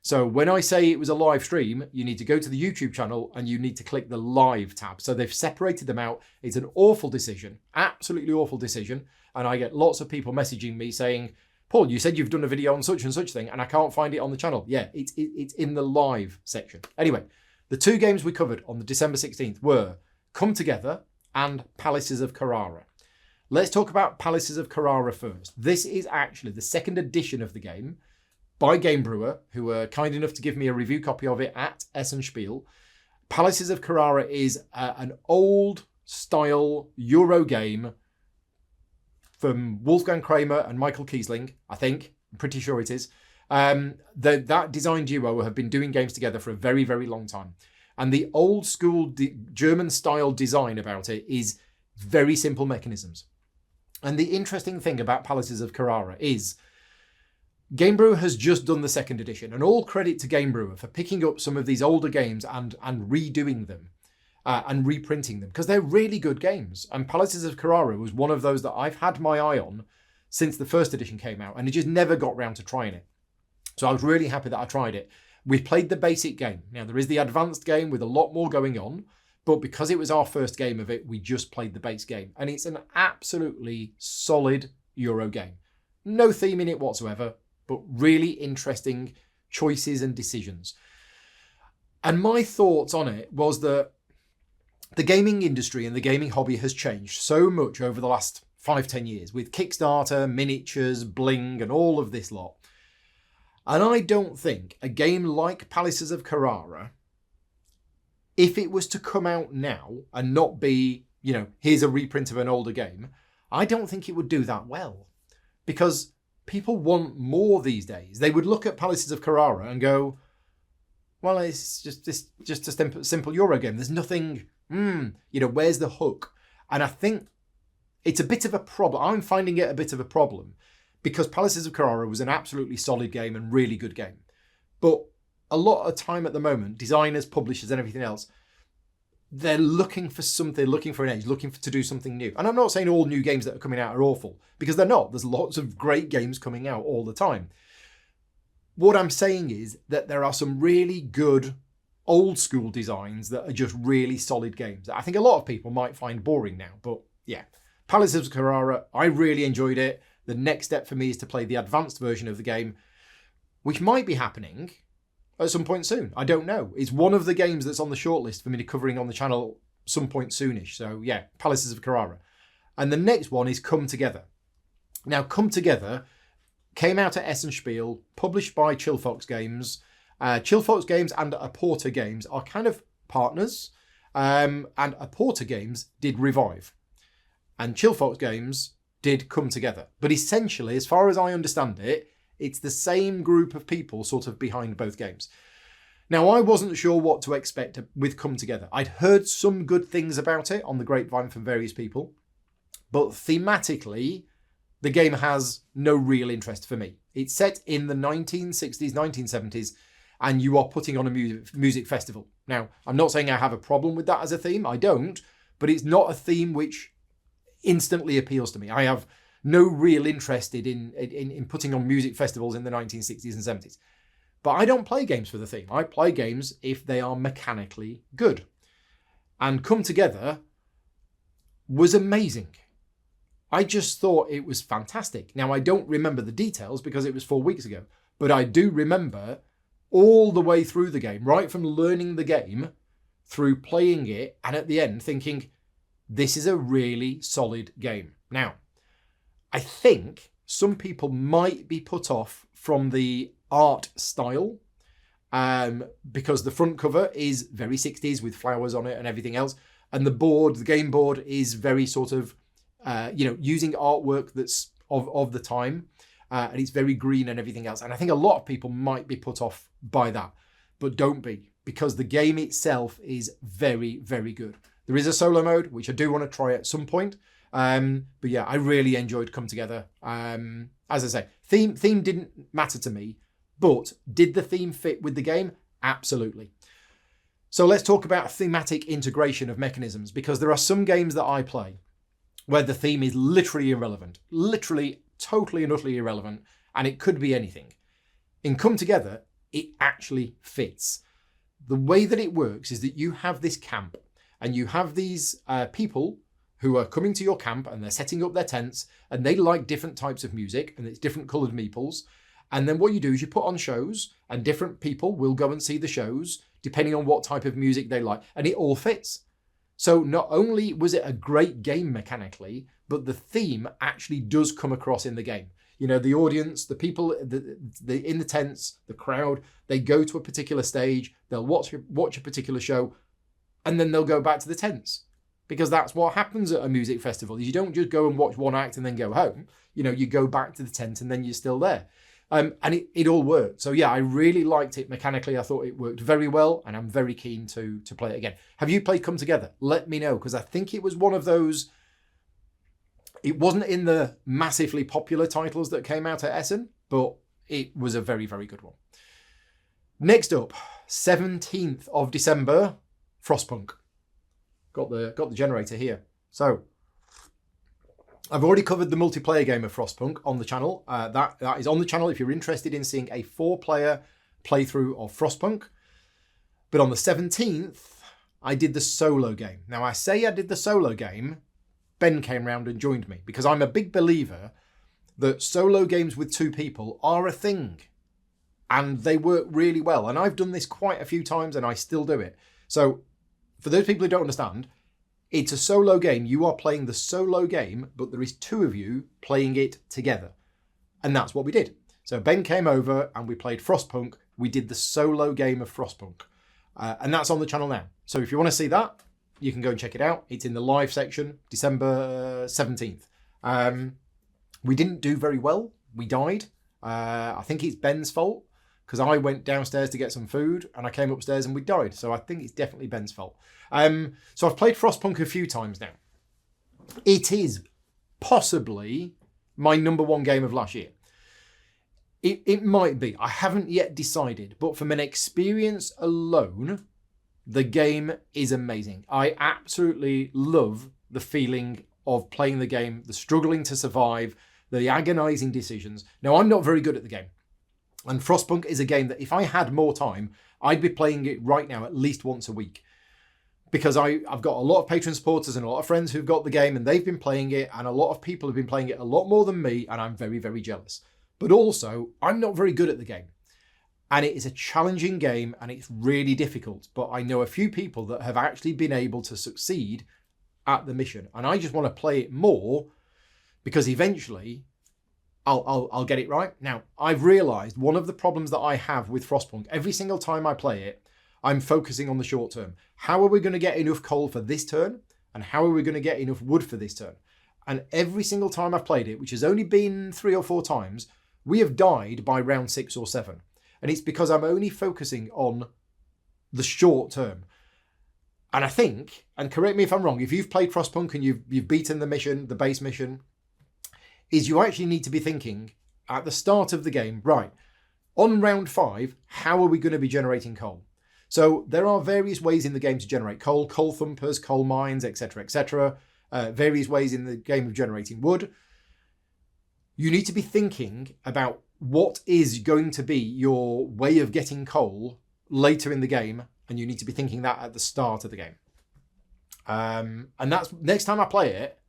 So when I say it was a live stream, you need to go to the YouTube channel and you need to click the live tab. So they've separated them out. It's an awful decision, absolutely awful decision. And I get lots of people messaging me saying, Paul, you said you've done a video on such and such thing and I can't find it on the channel. Yeah, it's in the live section. Anyway, the 2 games we covered on the December 16th were Come Together and Palaces of Carrara. Let's talk about Palaces of Carrara first. This is actually the 2nd edition of the game by Game Brewer, who were kind enough to give me a review copy of it at Essenspiel. Palaces of Carrara is an old style Euro game from Wolfgang Kramer and Michael Kiesling, I think. I'm pretty sure it is. That design duo have been doing games together for a very, very long time. And the old school German style design about it is very simple mechanisms. And the interesting thing about Palaces of Carrara is Game Brewer has just done the 2nd edition, and all credit to Game Brewer for picking up some of these older games and redoing them. And reprinting them, because they're really good games. And Palaces of Carrara was one of those that I've had my eye on since the 1st edition came out, and it just never got round to trying it. So I was really happy that I tried it. We played the basic game. Now, there is the advanced game with a lot more going on, but because it was our first game of it, we just played the base game. And it's an absolutely solid Euro game. No theme in it whatsoever, but really interesting choices and decisions. And my thoughts on it was that the gaming industry and the gaming hobby has changed so much over the last 5-10 years with Kickstarter, miniatures, bling, and all of this lot. And I don't think a game like Palaces of Carrara, if it was to come out now and not be, here's a reprint of an older game, I don't think it would do that well. Because people want more these days. They would look at Palaces of Carrara and go, well, it's just a simple Euro game. There's nothing, where's the hook? And I think it's a bit of a problem. I'm finding it a bit of a problem because Palaces of Carrara was an absolutely solid game and really good game. But a lot of time at the moment, designers, publishers and everything else, they're looking for something, looking for an edge, looking to do something new. And I'm not saying all new games that are coming out are awful, because they're not. There's lots of great games coming out all the time. What I'm saying is that there are some really good old school designs that are just really solid games that I think a lot of people might find boring now. But yeah, Palaces of Carrara, I really enjoyed it. The next step for me is to play the advanced version of the game, which might be happening at some point soon. I don't know. It's one of the games that's on the shortlist for me to covering on the channel some point soonish. So yeah, Palaces of Carrara. And the next one is Come Together. Now, Come Together came out at Essen Spiel, published by Chill Fox Games. Chill Fox Games and Aporta Games are kind of partners. And Aporta Games did Revive. And Chill Fox Games did Come Together. But essentially, as far as I understand it, it's the same group of people sort of behind both games. Now, I wasn't sure what to expect with Come Together. I'd heard some good things about it on the grapevine from various people. But thematically, the game has no real interest for me. It's set in the 1960s, 1970s, and you are putting on a music festival. Now, I'm not saying I have a problem with that as a theme. I don't. But it's not a theme which instantly appeals to me. I have no real interest in putting on music festivals in the 1960s and 70s. But I don't play games for the theme. I play games if they are mechanically good. And Come Together was amazing. I just thought it was fantastic. Now, I don't remember the details because it was 4 weeks ago, but I do remember all the way through the game, right from learning the game through playing it, and at the end thinking, this is a really solid game. Now, I think some people might be put off from the art style because the front cover is very 60s with flowers on it and everything else. And the game board is very sort of, using artwork that's of the time. And it's very green and everything else. And I think a lot of people might be put off by that, but don't be, because the game itself is very, very good. There is a solo mode, which I do want to try at some point. But yeah, I really enjoyed Come Together. As I say, theme didn't matter to me, but did the theme fit with the game? Absolutely. So let's talk about thematic integration of mechanisms, because there are some games that I play where the theme is literally irrelevant, literally totally and utterly irrelevant, and it could be anything. In Come Together, it actually fits. The way that it works is that you have this camp, and you have these people who are coming to your camp, and they're setting up their tents, and they like different types of music, and it's different coloured meeples. And then what you do is you put on shows, and different people will go and see the shows, depending on what type of music they like, and it all fits. So not only was it a great game mechanically, but the theme actually does come across in the game. You know, the audience, the people in the tents, the crowd, they go to a particular stage, they'll watch a particular show, and then they'll go back to the tents. Because that's what happens at a music festival. You don't just go and watch one act and then go home. You know, you go back to the tent and then you're still there. And it all worked. So yeah, I really liked it mechanically. I thought it worked very well, and I'm very keen to play it again. Have you played Come Together? Let me know, because I think it was one of those. It wasn't in the massively popular titles that came out at Essen, but it was a very, very good one. Next up, 17th of December, Frostpunk. Got the generator here. So I've already covered the multiplayer game of Frostpunk on the channel. That is on the channel if you're interested in seeing a 4-player playthrough of Frostpunk. But on the 17th, I did the solo game. Now, I say I did the solo game. Ben came round and joined me, because I'm a big believer that solo games with 2 people are a thing. And they work really well. And I've done this quite a few times, and I still do it. So for those people who don't understand, it's a solo game. You are playing the solo game, but there is 2 of you playing it together. And that's what we did. So Ben came over and we played Frostpunk. We did the solo game of Frostpunk. And that's on the channel now. So if you want to see that, you can go and check it out. It's in the live section, December 17th. We didn't do very well. We died. I think it's Ben's fault, because I went downstairs to get some food and I came upstairs and we died. So I think it's definitely Ben's fault. So I've played Frostpunk a few times now. It is possibly my number 1 game of last year. It might be. I haven't yet decided. But from an experience alone, the game is amazing. I absolutely love the feeling of playing the game, the struggling to survive, the agonizing decisions. Now, I'm not very good at the game. And Frostpunk is a game that if I had more time, I'd be playing it right now at least once a week. Because I've got a lot of Patreon supporters and a lot of friends who've got the game and they've been playing it, and a lot of people have been playing it a lot more than me, and I'm very, very jealous. But also, I'm not very good at the game. And it is a challenging game and it's really difficult. But I know a few people that have actually been able to succeed at the mission. And I just want to play it more because eventually I'll get it right. Now, I've realized one of the problems that I have with Frostpunk, every single time I play it, I'm focusing on the short term. How are we going to get enough coal for this turn? And how are we going to get enough wood for this turn? And every single time I've played it, which has only been 3 or 4 times, we have died by round 6 or 7. And it's because I'm only focusing on the short term. And I think, and correct me if I'm wrong, if you've played Frostpunk and you've beaten the mission, the base mission, is you actually need to be thinking at the start of the game, right, on round 5, how are we going to be generating coal? So there are various ways in the game to generate coal thumpers, coal mines, etc., etc. Various ways in the game of generating wood. You need to be thinking about what is going to be your way of getting coal later in the game, and you need to be thinking that at the start of the game. And that's next time I play it,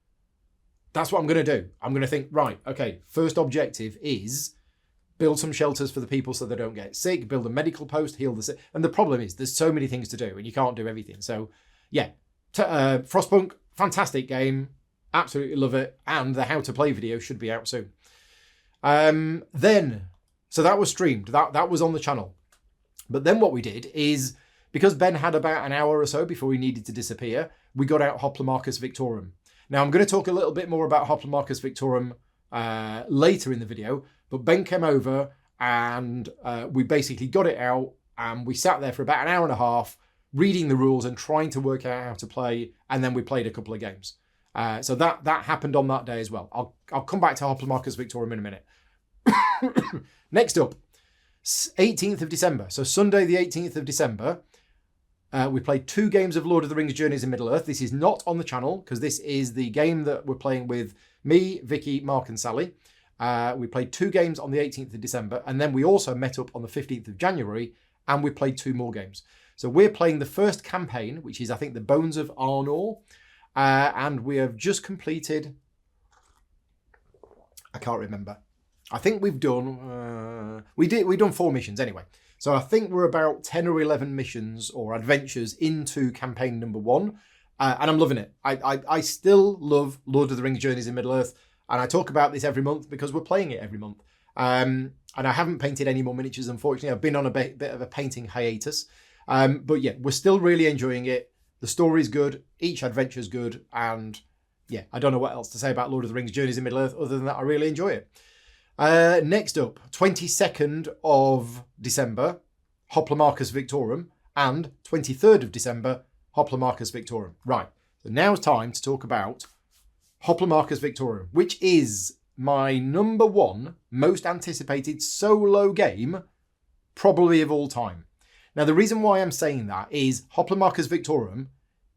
that's what I'm going to do. I'm going to think, right, okay, first objective is build some shelters for the people so they don't get sick, build a medical post, heal the sick. And the problem is there's so many things to do and you can't do everything. So yeah, Frostpunk, fantastic game. Absolutely love it. And the how to play video should be out soon. So that was streamed. That was on the channel. But then what we did is, because Ben had about an hour or so before he needed to disappear, we got out Hoplomachus Victorum. Now I'm going to talk a little bit more about Hoplomachus Victorum later in the video, but Ben came over and we basically got it out and we sat there for about an hour and a half reading the rules and trying to work out how to play, and then we played a couple of games. So that happened on that day as well. I'll come back to Hoplomachus Victorum in a minute. Next up, 18th of December. So Sunday the 18th of December, we played 2 games of Lord of the Rings Journeys in Middle-earth. This is not on the channel because this is the game that we're playing with me, Vicky, Mark and Sally. We played 2 games on the 18th of December, and then we also met up on the 15th of January and we played 2 more games. So we're playing the first campaign, which is I think the Bones of Arnor, and we have just completed, I can't remember. I think we've done, we've done 4 missions anyway. So I think we're about 10 or 11 missions or adventures into campaign number 1. And I'm loving it. I still love Lord of the Rings Journeys in Middle-earth. And I talk about this every month because we're playing it every month. And I haven't painted any more miniatures, unfortunately. I've been on a bit of a painting hiatus. But yeah, we're still really enjoying it. The story's good. Each adventure's good. And yeah, I don't know what else to say about Lord of the Rings Journeys in Middle-earth other than that I really enjoy it. Next up, 22nd of December, Hoplomachus Victorum, and 23rd of December, Hoplomachus Victorum. Right, so now it's time to talk about Hoplomachus Victorum, which is my number 1 most anticipated solo game, probably of all time. Now, the reason why I'm saying that is Hoplomachus Victorum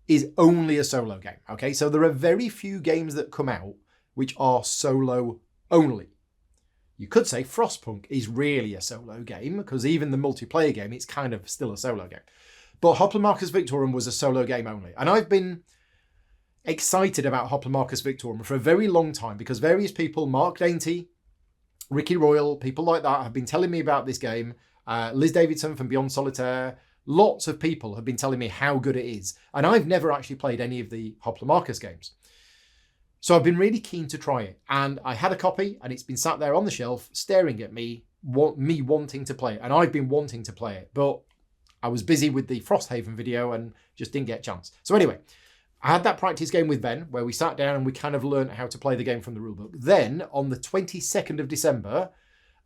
is only a solo game, okay? So there are very few games that come out which are solo only. You could say Frostpunk is really a solo game because even the multiplayer game, it's kind of still a solo game. But Hoplomachus Victorum was a solo game only. And I've been excited about Hoplomachus Victorum for a very long time because various people, Mark Dainty, Ricky Royal, people like that have been telling me about this game. Liz Davidson from Beyond Solitaire. Lots of people have been telling me how good it is. And I've never actually played any of the Hoplomachus games. So I've been really keen to try it, and I had a copy and it's been sat there on the shelf staring at me wanting to play it, and I've been wanting to play it, but I was busy with the Frosthaven video and just didn't get a chance. So anyway, I had that practice game with Ben where we sat down and we kind of learned how to play the game from the rulebook. Then on the 22nd of December,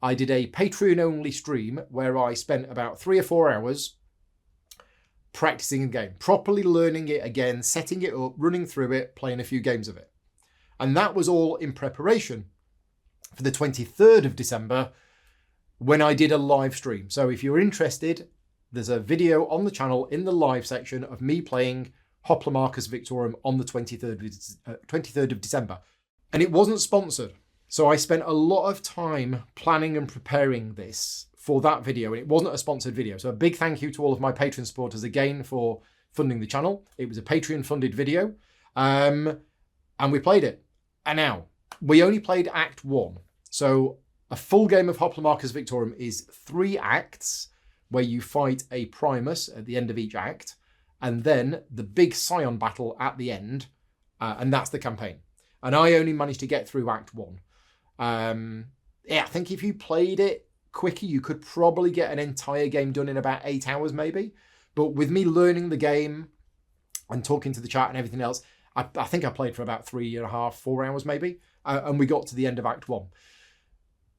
I did a Patreon only stream where I spent about 3 or 4 hours practicing the game, properly learning it again, setting it up, running through it, playing a few games of it. And that was all in preparation for the 23rd of December when I did a live stream. So if you're interested, there's a video on the channel in the live section of me playing Hoplomachus Victorum on the 23rd of December. And it wasn't sponsored. So I spent a lot of time planning and preparing this for that video. And it wasn't a sponsored video. So a big thank you to all of my Patreon supporters again for funding the channel. It was a Patreon funded video. And we played it. And now, we only played Act 1. So A full game of Hoplomachus Victorum is 3 acts where you fight a Primus at the end of each act, and then the big Scion battle at the end, and that's the campaign. And I only managed to get through Act 1. I think if you played it quicker, you could probably get an entire game done in about 8 hours maybe. But with me learning the game and talking to the chat and everything else, I think I played for about 3.5, 4 hours maybe, and we got to the end of Act 1.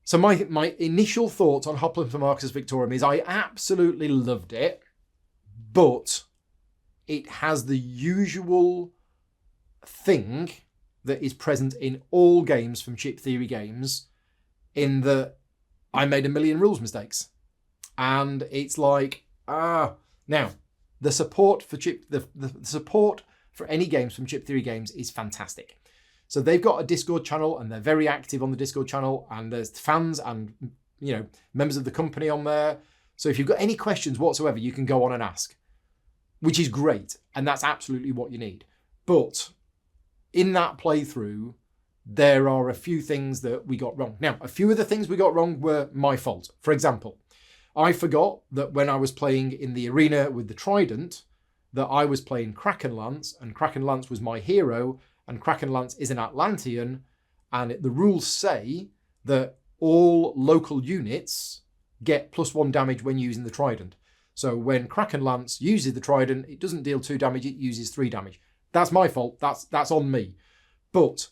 So my initial thoughts on Hoplomachus Victorum is I absolutely loved it, but it has the usual thing that is present in all games from Chip Theory Games, in that I made a million rules mistakes. And it's like, now, the support for the support for any games from Chip Theory Games is fantastic. So they've got a Discord channel, and they're very active on the Discord channel, and there's fans and, members of the company on there. So if you've got any questions whatsoever, you can go on and ask, which is great. And that's absolutely what you need. But in that playthrough, there are a few things that we got wrong. Now, a few of the things we got wrong were my fault. For example, I forgot that when I was playing in the arena with the Trident, that I was playing Kraken Lance, and Kraken Lance was my hero, and Kraken Lance is an Atlantean, and the rules say that all local units get +1 damage when using the Trident. So when Kraken Lance uses the Trident, it doesn't deal 2 damage, it uses 3 damage. That's my fault, that's on me. But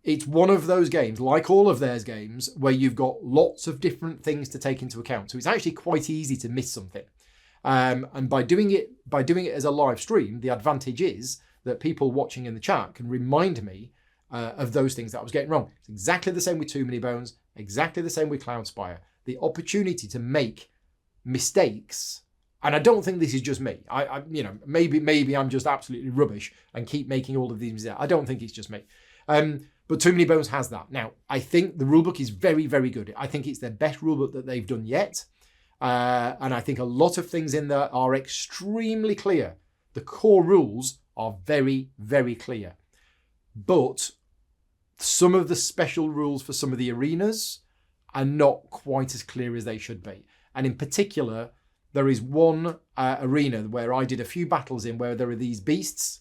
it's one of those games, like all of theirs games, where you've got lots of different things to take into account. So it's actually quite easy to miss something. And by doing it as a live stream, the advantage is that people watching in the chat can remind me of those things that I was getting wrong. It's exactly the same with Too Many Bones, exactly the same with Cloudspire. The opportunity to make mistakes, and I don't think this is just me. Maybe I'm just absolutely rubbish and keep making all of these mistakes. I don't think it's just me. But Too Many Bones has that. Now, I think the rulebook is very, very good. I think it's their best rulebook that they've done yet. And I think a lot of things in there are extremely clear. The core rules are very, very clear. But some of the special rules for some of the arenas are not quite as clear as they should be. And in particular, there is one arena where I did a few battles in where there are these beasts.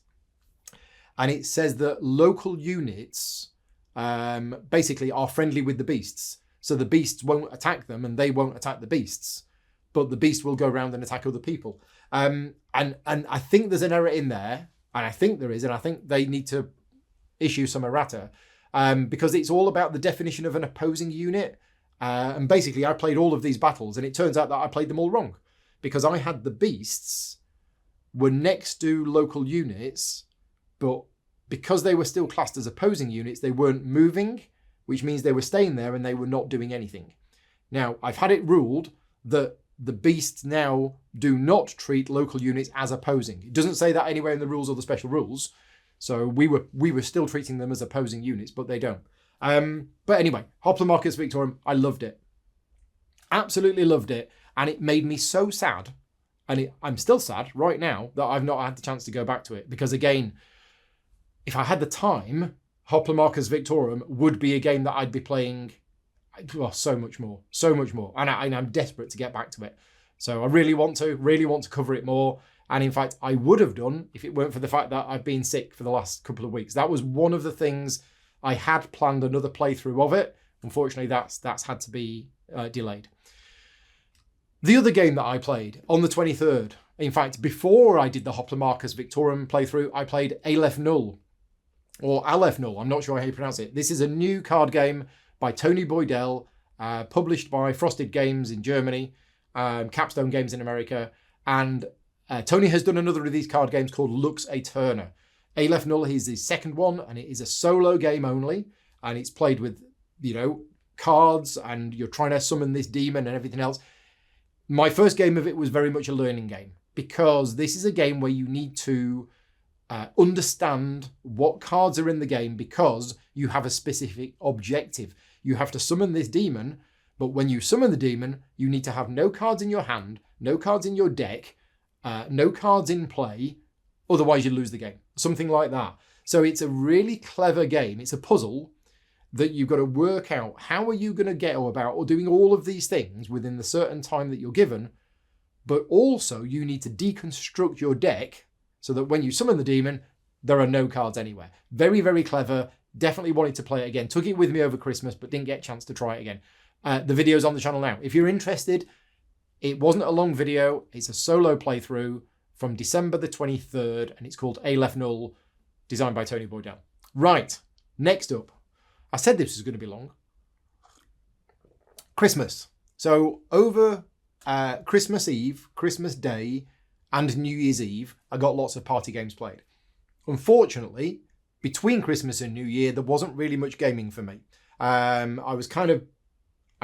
And it says that local units basically are friendly with the beasts. So the beasts won't attack them and they won't attack the beasts. But the beast will go around and attack other people. And I think there's an error in there. And I think there is. And I think they need to issue some errata. Because it's all about the definition of an opposing unit. And basically, I played all of these battles. And it turns out that I played them all wrong. Because I had the beasts were next to local units. But because they were still classed as opposing units, they weren't moving. Which means they were staying there and they were not doing anything. Now, I've had it ruled that the beasts now do not treat local units as opposing. It doesn't say that anywhere in the rules or the special rules. So we were still treating them as opposing units, but they don't. But anyway, Hoplomachus Victorum, I loved it. Absolutely loved it. And it made me so sad. And I'm still sad right now that I've not had the chance to go back to it. Because again, if I had the time, Hoplomachus Victorum would be a game that I'd be playing so much more. And I'm desperate to get back to it. So I really want to cover it more. And in fact, I would have done if it weren't for the fact that I've been sick for the last couple of weeks. That was one of the things I had planned another playthrough of it. Unfortunately, that's had to be delayed. The other game that I played on the 23rd, in fact, before I did the Hoplomachus Victorum playthrough, I played Aleph Null. Or Aleph Null, I'm not sure how you pronounce it. This is a new card game by Tony Boydell, published by Frosted Games in Germany, Capstone Games in America. And Tony has done another of these card games called Lux Aeterna. Aleph Null is his second one, and it is a solo game only. And it's played with, cards, and you're trying to summon this demon and everything else. My first game of it was very much a learning game, because this is a game where you need to understand what cards are in the game, because you have a specific objective. You have to summon this demon, but when you summon the demon, you need to have no cards in your hand, no cards in your deck, no cards in play, otherwise you lose the game. Something like that. So it's a really clever game. It's a puzzle that you've got to work out how are you going to get about or doing all of these things within the certain time that you're given, but also you need to deconstruct your deck so that when you summon the demon, there are no cards anywhere. Very, very clever. Definitely wanted to play it again. Took it with me over Christmas, but didn't get a chance to try it again. The video's on the channel now. If you're interested, it wasn't a long video. It's a solo playthrough from December the 23rd, and it's called Aleph Null, designed by Tony Boydell. Right, next up. I said this was going to be long. Christmas. So over Christmas Eve, Christmas Day, and New Year's Eve, I got lots of party games played. Unfortunately, between Christmas and New Year, there wasn't really much gaming for me. I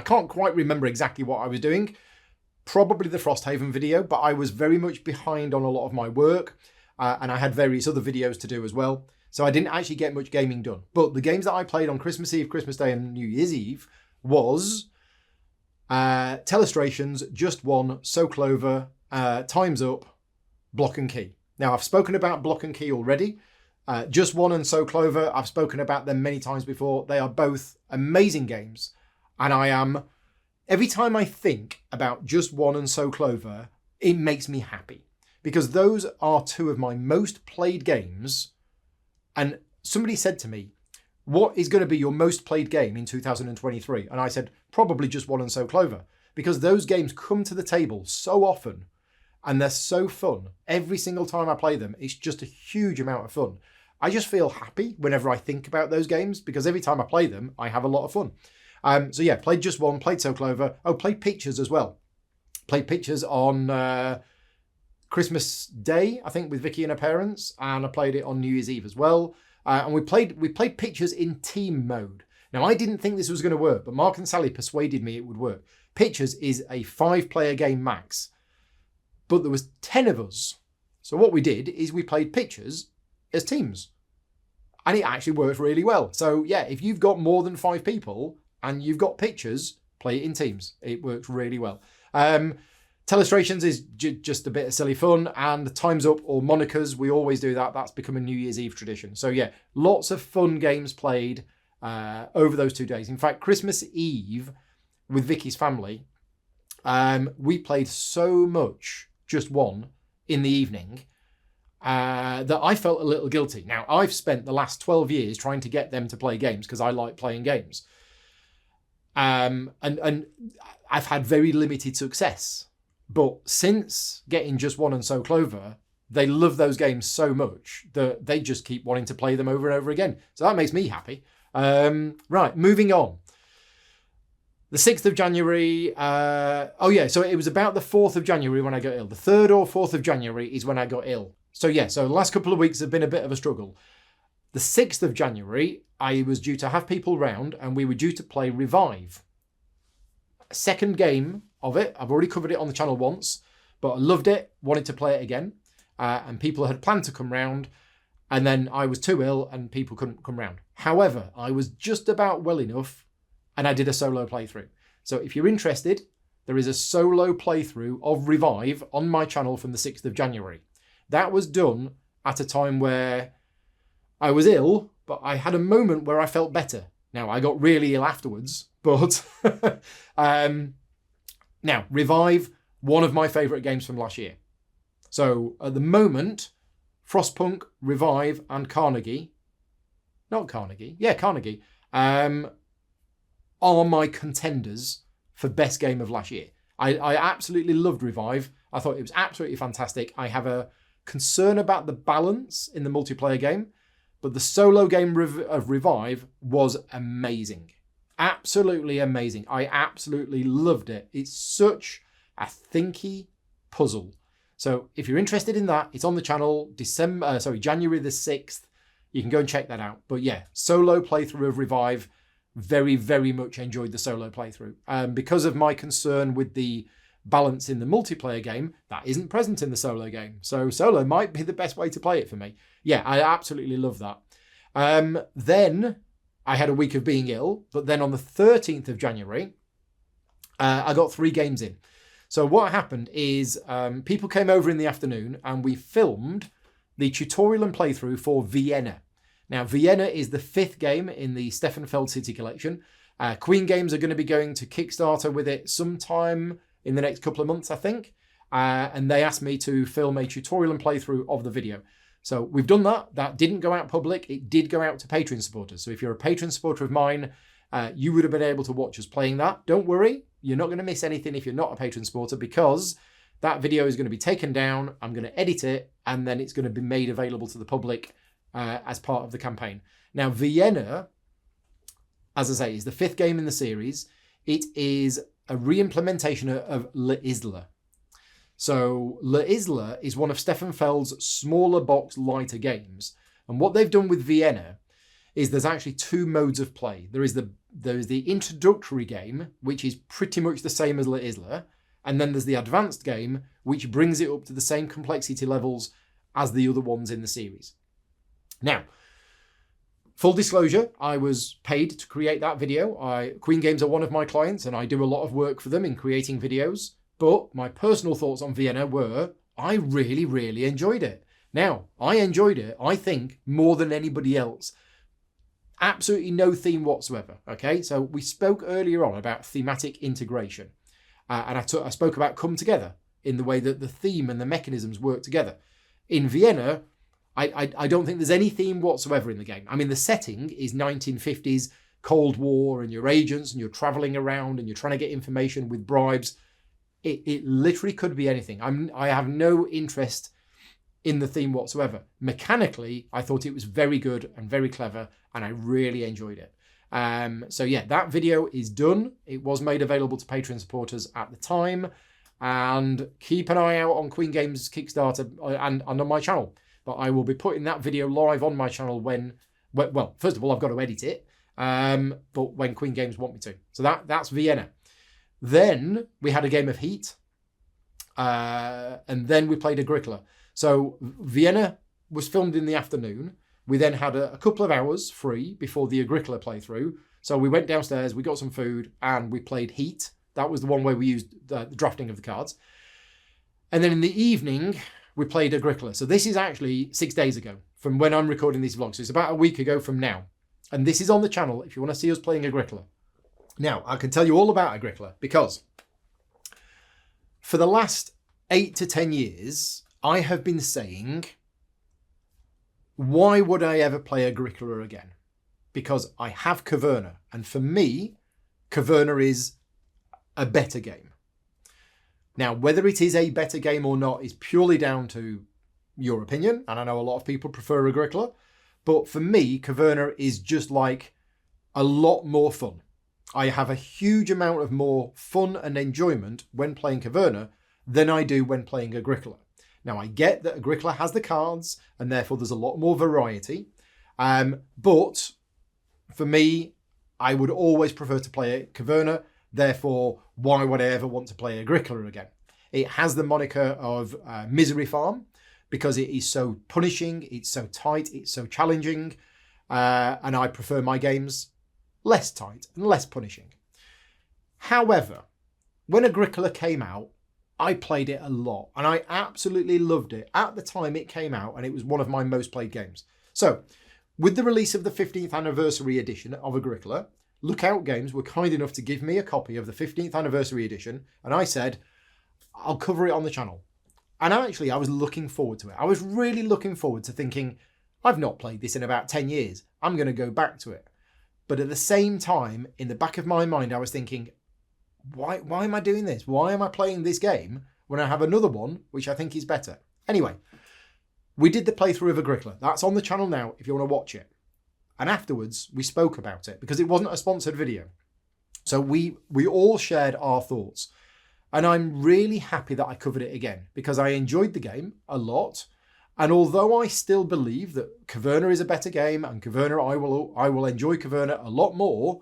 can't quite remember exactly what I was doing. Probably the Frosthaven video, but I was very much behind on a lot of my work, and I had various other videos to do as well. So I didn't actually get much gaming done. But the games that I played on Christmas Eve, Christmas Day, and New Year's Eve was Telestrations, Just One, So Clover, Time's Up, Block and Key. Now, I've spoken about Block and Key already. Just One and So Clover, I've spoken about them many times before. They are both amazing games. And every time I think about Just One and So Clover, it makes me happy. Because those are two of my most played games. And somebody said to me, what is going to be your most played game in 2023? And I said, probably Just One and So Clover. Because those games come to the table so often and they're so fun. Every single time I play them, it's just a huge amount of fun. I just feel happy whenever I think about those games because every time I play them, I have a lot of fun. So yeah, played Just One, played So Clover. Oh, played Pictures as well. Played Pictures on Christmas Day, I think, with Vicky and her parents, and I played it on New Year's Eve as well. And we played Pictures in team mode. Now, I didn't think this was going to work, but Mark and Sally persuaded me it would work. Pictures is a 5-player game max, but there was 10 of us. So what we did is we played Pictures as teams, and it actually worked really well. So yeah, if you've got more than 5 people and you've got Pictures, play it in teams. It works really well. Telestrations is just a bit of silly fun, and Time's Up or Monikers, we always do that. That's become a New Year's Eve tradition. So yeah, lots of fun games played over those 2 days. In fact, Christmas Eve with Vicky's family, we played so much Just One in the evening that I felt a little guilty. Now, I've spent the last 12 years trying to get them to play games because I like playing games. And I've had very limited success. But since getting Just One and So Clover, they love those games so much that they just keep wanting to play them over and over again. So that makes me happy. Right, moving on. The 6th of January, so it was about the 4th of January when I got ill. The 3rd or 4th of January is when I got ill. So the last couple of weeks have been a bit of a struggle. The 6th of January, I was due to have people round and we were due to play Revive. Second game of it. I've already covered it on the channel once, but I loved it, wanted to play it again, and people had planned to come round, and then I was too ill and people couldn't come round. However, I was just about well enough and I did a solo playthrough. So if you're interested, there is a solo playthrough of Revive on my channel from the 6th of January. That was done at a time where I was ill, but I had a moment where I felt better. Now, I got really ill afterwards, but now, Revive, one of my favourite games from last year. So at the moment, Frostpunk, Revive, and Carnegie are my contenders for best game of last year. I absolutely loved Revive. I thought it was absolutely fantastic. I have a concern about the balance in the multiplayer game, but the solo game of Revive was amazing. Absolutely amazing. I absolutely loved it. It's such a thinky puzzle. So if you're interested in that, it's on the channel, January the 6th. You can go and check that out. But yeah, solo playthrough of Revive. Very, very much enjoyed the solo playthrough. Because of my concern with the balance in the multiplayer game, that isn't present in the solo game. So solo might be the best way to play it for me. Yeah, I absolutely love that. Then I had a week of being ill, but then on the 13th of January, I got 3 games in. So what happened is people came over in the afternoon and we filmed the tutorial and playthrough for Vienna. Now, Vienna is the 5th game in the Steffenfeld City Collection. Queen Games are going to be going to Kickstarter with it sometime in the next couple of months, I think. And they asked me to film a tutorial and playthrough of the video. So we've done that. That didn't go out public. It did go out to Patreon supporters. So if you're a Patreon supporter of mine, you would have been able to watch us playing that. Don't worry. You're not going to miss anything if you're not a Patreon supporter, because that video is going to be taken down. I'm going to edit it, and then it's going to be made available to the public as part of the campaign. Now, Vienna, as I say, is the 5th game in the series. It is a re-implementation of La Isla. So La Isla is one of Steffenfeld's smaller box, lighter games. And what they've done with Vienna is there's actually 2 modes of play. There is the introductory game, which is pretty much the same as La Isla. And then there's the advanced game, which brings it up to the same complexity levels as the other ones in the series. Now, full disclosure, I was paid to create that video. Queen Games are one of my clients, and I do a lot of work for them in creating videos. But my personal thoughts on Vienna were, I really, really enjoyed it. Now, I enjoyed it, I think, more than anybody else. Absolutely no theme whatsoever, okay? So we spoke earlier on about thematic integration. And I spoke about come together in the way that the theme and the mechanisms work together. In Vienna, I don't think there's any theme whatsoever in the game. I mean, the setting is 1950s Cold War, and you're agents, and you're traveling around, and you're trying to get information with bribes. It literally could be anything. I have no interest in the theme whatsoever. Mechanically, I thought it was very good and very clever, and I really enjoyed it. So yeah, that video is done. It was made available to Patreon supporters at the time, and keep an eye out on Queen Games Kickstarter and on my channel. But I will be putting that video live on my channel well, first of all, I've got to edit it, but when Queen Games want me to. So that's Vienna. Then we had a game of Heat, and then we played Agricola. So Vienna was filmed in the afternoon. We then had a couple of hours free before the Agricola playthrough. So we went downstairs, we got some food, and we played Heat. That was the one where we used the drafting of the cards. And then in the evening, we played Agricola. So this is actually 6 days ago from when I'm recording these vlogs. So it's about a week ago from now. And this is on the channel if you want to see us playing Agricola. Now, I can tell you all about Agricola because for the last 8 to 10 years, I have been saying, why would I ever play Agricola again? Because I have Caverna. And for me, Caverna is a better game. Now, whether it is a better game or not is purely down to your opinion. And I know a lot of people prefer Agricola. But for me, Caverna is just like a lot more fun. I have a huge amount of more fun and enjoyment when playing Caverna than I do when playing Agricola. Now, I get that Agricola has the cards, and therefore there's a lot more variety. But for me, I would always prefer to play Caverna. Therefore, why would I ever want to play Agricola again? It has the moniker of Misery Farm because it is so punishing, it's so tight, it's so challenging, and I prefer my games less tight and less punishing. However, when Agricola came out, I played it a lot and I absolutely loved it at the time it came out, and it was one of my most played games. So, with the release of the 15th anniversary edition of Agricola, Lookout Games were kind enough to give me a copy of the 15th anniversary edition, and I said, I'll cover it on the channel. And actually, I was looking forward to it. I was really looking forward to thinking, I've not played this in about 10 years. I'm going to go back to it. But at the same time, in the back of my mind, I was thinking, why am I doing this? Why am I playing this game when I have another one, which I think is better? Anyway, we did the playthrough of Agricola. That's on the channel now if you want to watch it. And afterwards, we spoke about it because it wasn't a sponsored video. So we all shared our thoughts. And I'm really happy that I covered it again because I enjoyed the game a lot. And although I still believe that Caverna is a better game and Caverna, I will enjoy Caverna a lot more,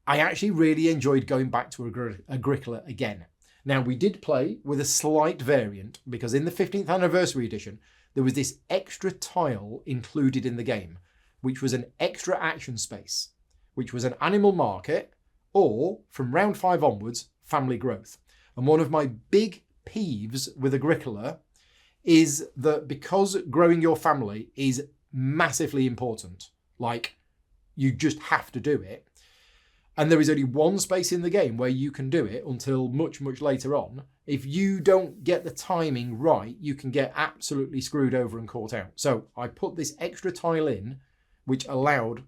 I actually really enjoyed going back to Agricola again. Now, we did play with a slight variant because in the 15th anniversary edition, there was this extra tile included in the game, which was an extra action space, which was an animal market, or from round 5 onwards, family growth. And one of my big peeves with Agricola is that because growing your family is massively important. Like, you just have to do it. And there is only one space in the game where you can do it until much, much later on. If you don't get the timing right, you can get absolutely screwed over and caught out. So I put this extra tile in, which allowed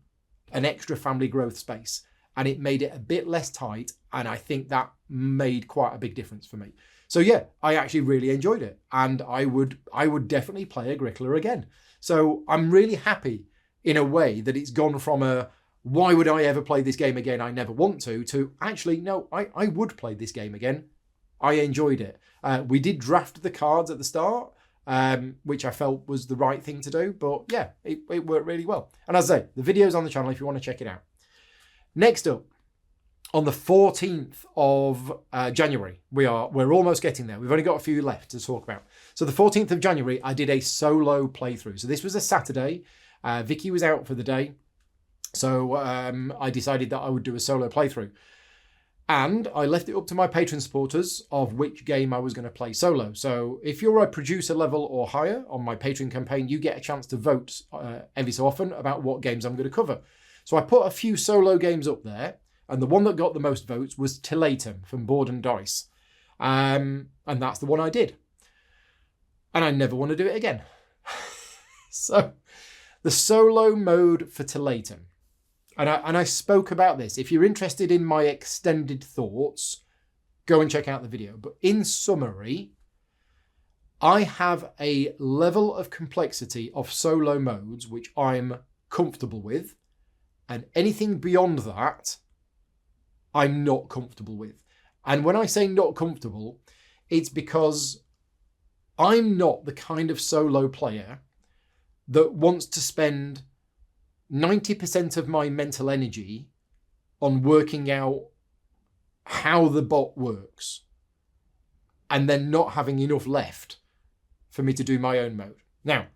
an extra family growth space. And it made it a bit less tight. And I think that made quite a big difference for me. So yeah, I actually really enjoyed it. And I would definitely play Agricola again. So I'm really happy in a way that it's gone from a, why would I ever play this game again? I never want to actually, no, I would play this game again. I enjoyed it. We did draft the cards at the start, which I felt was the right thing to do. But yeah, it worked really well. And as I say, the video's on the channel if you want to check it out. Next up, on the 14th of January, we're almost getting there. We've only got a few left to talk about. So the 14th of January, I did a solo playthrough. So this was a Saturday. Vicky was out for the day. So I decided that I would do a solo playthrough. And I left it up to my Patreon supporters of which game I was going to play solo. So if you're a producer level or higher on my Patreon campaign, you get a chance to vote every so often about what games I'm going to cover. So I put a few solo games up there. And the one that got the most votes was Tiletum from Board and Dice. And that's the one I did. And I never want to do it again. So the solo mode for Tiletum. And I spoke about this. If you're interested in my extended thoughts, go and check out the video. But in summary, I have a level of complexity of solo modes which I'm comfortable with. And anything beyond that, I'm not comfortable with. And when I say not comfortable, it's because I'm not the kind of solo player that wants to spend 90% of my mental energy on working out how the bot works and then not having enough left for me to do my own mode. Now,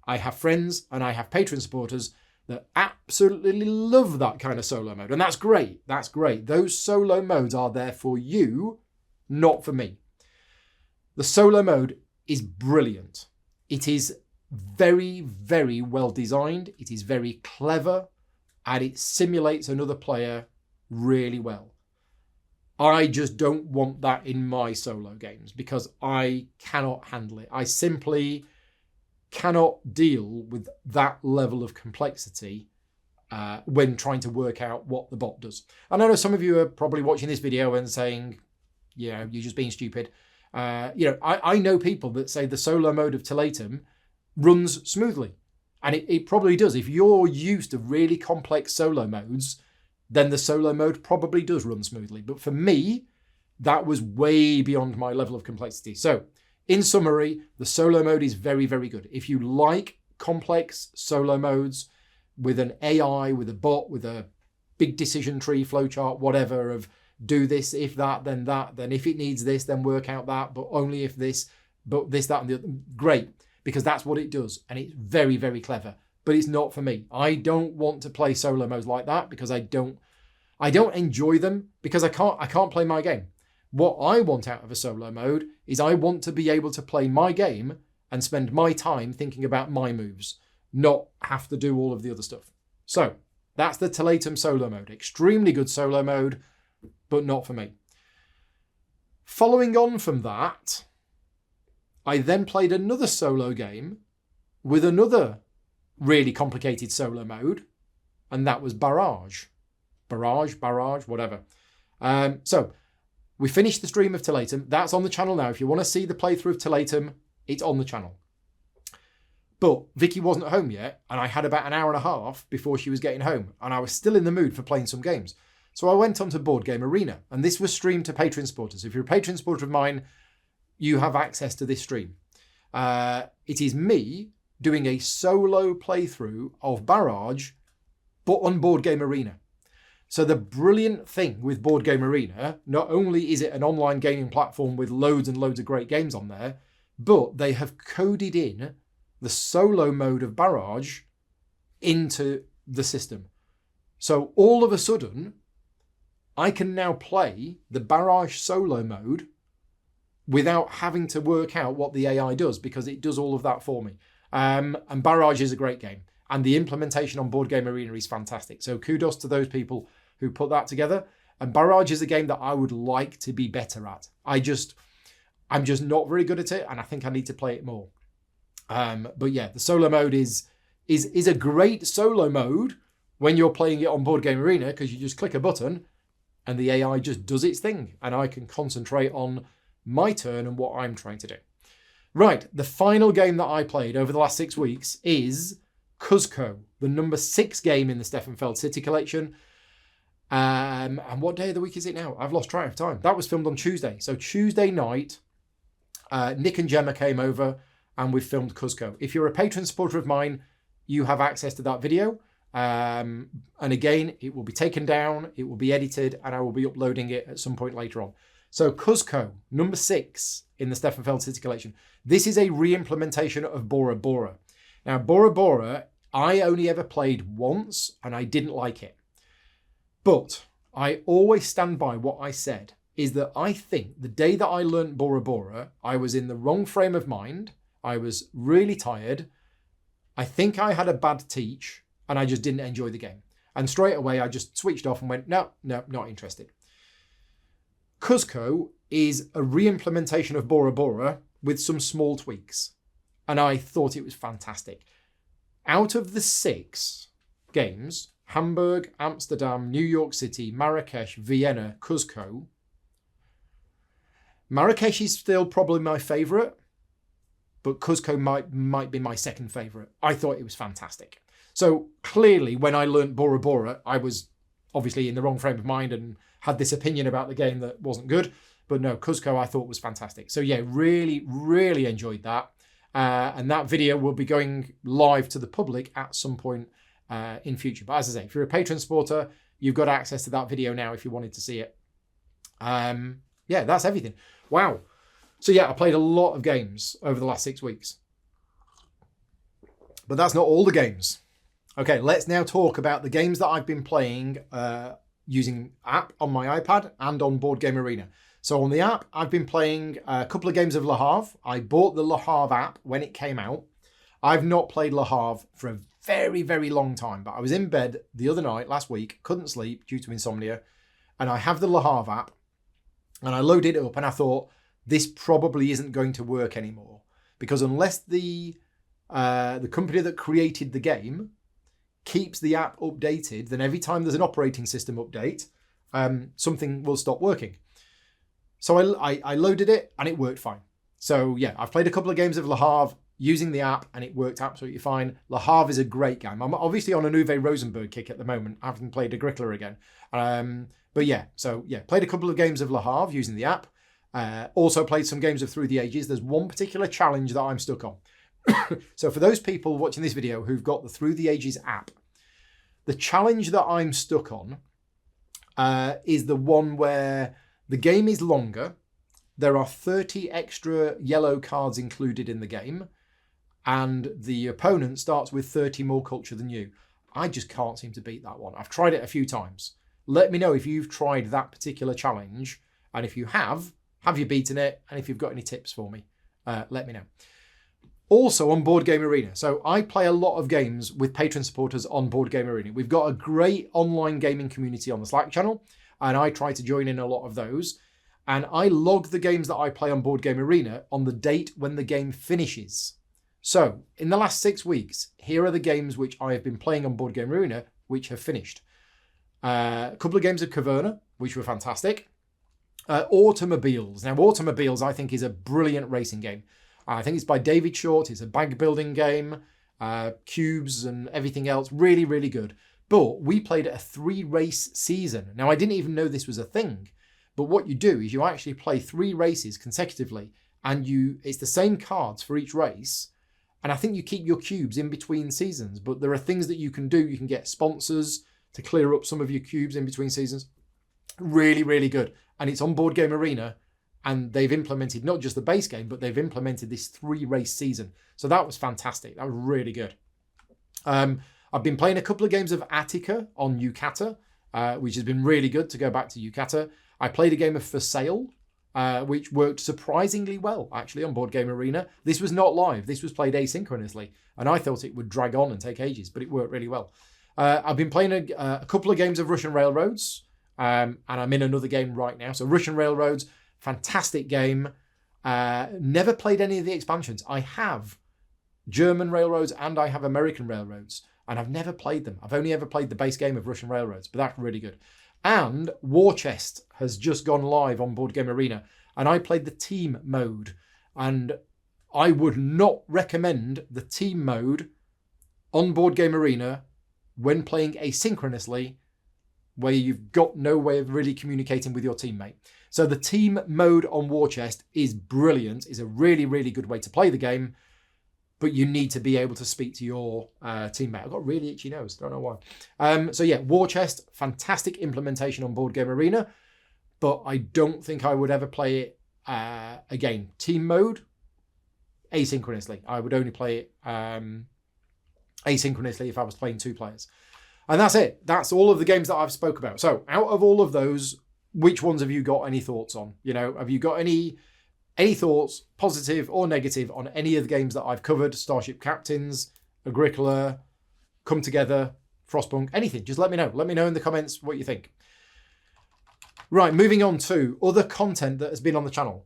I have friends and I have Patreon supporters that absolutely love that kind of solo mode. And that's great. That's great. Those solo modes are there for you, not for me. The solo mode is brilliant. It is very, very well designed. It is very clever and it simulates another player really well. I just don't want that in my solo games because I cannot handle it. I simply cannot deal with that level of complexity when trying to work out what the bot does. And I know some of you are probably watching this video and saying, you're just being stupid. I know people that say the solo mode of Tiletum runs smoothly. And it probably does. If you're used to really complex solo modes, then the solo mode probably does run smoothly. But for me, that was way beyond my level of complexity. So, in summary, the solo mode is very, very good. If you like complex solo modes with an AI, with a bot, with a big decision tree, flowchart, whatever, of do this, if that, then if it needs this, then work out that, but only if this, but this, that, and the other, great, because that's what it does. And it's very, very clever, but it's not for me. I don't want to play solo modes like that because I don't enjoy them because I can't play my game. What I want out of a solo mode is I want to be able to play my game and spend my time thinking about my moves, not have to do all of the other stuff. So that's the Tiletum solo mode. Extremely good solo mode, but not for me. Following on from that, I then played another solo game with another really complicated solo mode, and that was Barrage. Barrage, whatever. So we finished the stream of Tiletum. That's on the channel now. If you want to see the playthrough of Tiletum, it's on the channel. But Vicky wasn't home yet, and I had about an hour and a half before she was getting home, and I was still in the mood for playing some games. So I went on to Board Game Arena, and this was streamed to Patreon supporters. If you're a Patreon supporter of mine, you have access to this stream. It is me doing a solo playthrough of Barrage, but on Board Game Arena. So the brilliant thing with Board Game Arena, not only is it an online gaming platform with loads and loads of great games on there, but they have coded in the solo mode of Barrage into the system. So all of a sudden, I can now play the Barrage solo mode without having to work out what the AI does because it does all of that for me. And Barrage is a great game. And the implementation on Board Game Arena is fantastic. So kudos to those people who put that together. And Barrage is a game that I would like to be better at. I'm just not very good at it, and I think I need to play it more. But yeah, the solo mode is a great solo mode when you're playing it on Board Game Arena, because you just click a button and the AI just does its thing, and I can concentrate on my turn and what I'm trying to do. Right, the final game that I played over the last 6 weeks is Cuzco, the number 6 game in the Steffenfeld City Collection. And what day of the week is it now? I've lost track of time. That was filmed on Tuesday. So Tuesday night, Nick and Gemma came over and we filmed Cuzco. If you're a patron supporter of mine, you have access to that video. And again, it will be taken down, it will be edited, and I will be uploading it at some point later on. So Cuzco, number 6 in the Steffenfeld City Collection. This is a re-implementation of Bora Bora. Now, Bora Bora, I only ever played once, and I didn't like it. But I always stand by what I said, is that I think the day that I learned Bora Bora, I was in the wrong frame of mind. I was really tired. I think I had a bad teach, and I just didn't enjoy the game. And straight away, I just switched off and went, no, not interested. Cuzco is a re-implementation of Bora Bora with some small tweaks. And I thought it was fantastic. Out of the 6 games, Hamburg, Amsterdam, New York City, Marrakesh, Vienna, Cuzco. Marrakesh is still probably my favourite, but Cuzco might be my second favourite. I thought it was fantastic. So clearly, when I learnt Bora Bora, I was obviously in the wrong frame of mind and had this opinion about the game that wasn't good. But no, Cuzco I thought was fantastic. So yeah, really, really enjoyed that. And that video will be going live to the public at some point in future. But as I say, if you're a patron supporter, you've got access to that video now if you wanted to see it. Yeah, that's everything. Wow. So yeah, I played a lot of games over the last 6 weeks. But that's not all the games. Okay, let's now talk about the games that I've been playing using app on my iPad and on Board Game Arena. So on the app, I've been playing a couple of games of Le Havre. I bought the Le Havre app when it came out. I've not played Le Havre for a very, very long time, but I was in bed the other night, last week, couldn't sleep due to insomnia, and I have the Le Havre app, and I loaded it up, and I thought, this probably isn't going to work anymore, because unless the company that created the game keeps the app updated, then every time there's an operating system update, something will stop working. So I loaded it and it worked fine. So yeah, I've played a couple of games of Le Havre using the app and it worked absolutely fine. Le Havre is a great game. I'm obviously on a Uwe Rosenberg kick at the moment. I haven't played Agricola again. But yeah, so yeah, played a couple of games of Le Havre using the app. Also played some games of Through the Ages. There's one particular challenge that I'm stuck on. So for those people watching this video who've got the Through the Ages app, the challenge that I'm stuck on is the one where the game is longer. There are 30 extra yellow cards included in the game, and the opponent starts with 30 more culture than you. I just can't seem to beat that one. I've tried it a few times. Let me know if you've tried that particular challenge, and if you have you beaten it? And if you've got any tips for me, let me know. Also on Board Game Arena. So I play a lot of games with patron supporters on Board Game Arena. We've got a great online gaming community on the Slack channel, and I try to join in a lot of those. And I log the games that I play on Board Game Arena on the date when the game finishes. So in the last 6 weeks, here are the games which I have been playing on Board Game Arena, which have finished. A couple of games of Caverna, which were fantastic. Automobiles. Now, Automobiles, I think, is a brilliant racing game. I think it's by David Short. It's a bag building game, cubes and everything else. Really, really good. But we played a 3-race season. Now, I didn't even know this was a thing. But what you do is you actually play 3 races consecutively, and it's the same cards for each race. And I think you keep your cubes in between seasons. But there are things that you can do. You can get sponsors to clear up some of your cubes in between seasons. Really, really good. And it's on Board Game Arena. And they've implemented not just the base game, but they've implemented this 3-race season. So that was fantastic. That was really good. I've been playing a couple of games of Attica on Yucata, which has been really good to go back to Yucata. I played a game of For Sale, which worked surprisingly well, actually, on Board Game Arena. This was not live. This was played asynchronously, and I thought it would drag on and take ages, but it worked really well. I've been playing a couple of games of Russian Railroads, and I'm in another game right now. So Russian Railroads, fantastic game. Never played any of the expansions. I have German Railroads and I have American Railroads, and I've never played them. I've only ever played the base game of Russian Railroads, but that's really good. And War Chest has just gone live on Board Game Arena, and I played the team mode, and I would not recommend the team mode on Board Game Arena when playing asynchronously, where you've got no way of really communicating with your teammate. So the team mode on War Chest is brilliant, is a really, really good way to play the game, but you need to be able to speak to your teammate. I've got really itchy nose, don't know why. So yeah, War Chest, fantastic implementation on Board Game Arena, but I don't think I would ever play it again. Team mode, asynchronously. I would only play it asynchronously if I was playing 2 players. And that's it. That's all of the games that I've spoke about. So out of all of those, which ones have you got any thoughts on? You know, have you got any thoughts, positive or negative, on any of the games that I've covered? Starship Captains, Agricola, Come Together, Frostpunk, anything. Just let me know. Let me know in the comments what you think. Right, moving on to other content that has been on the channel.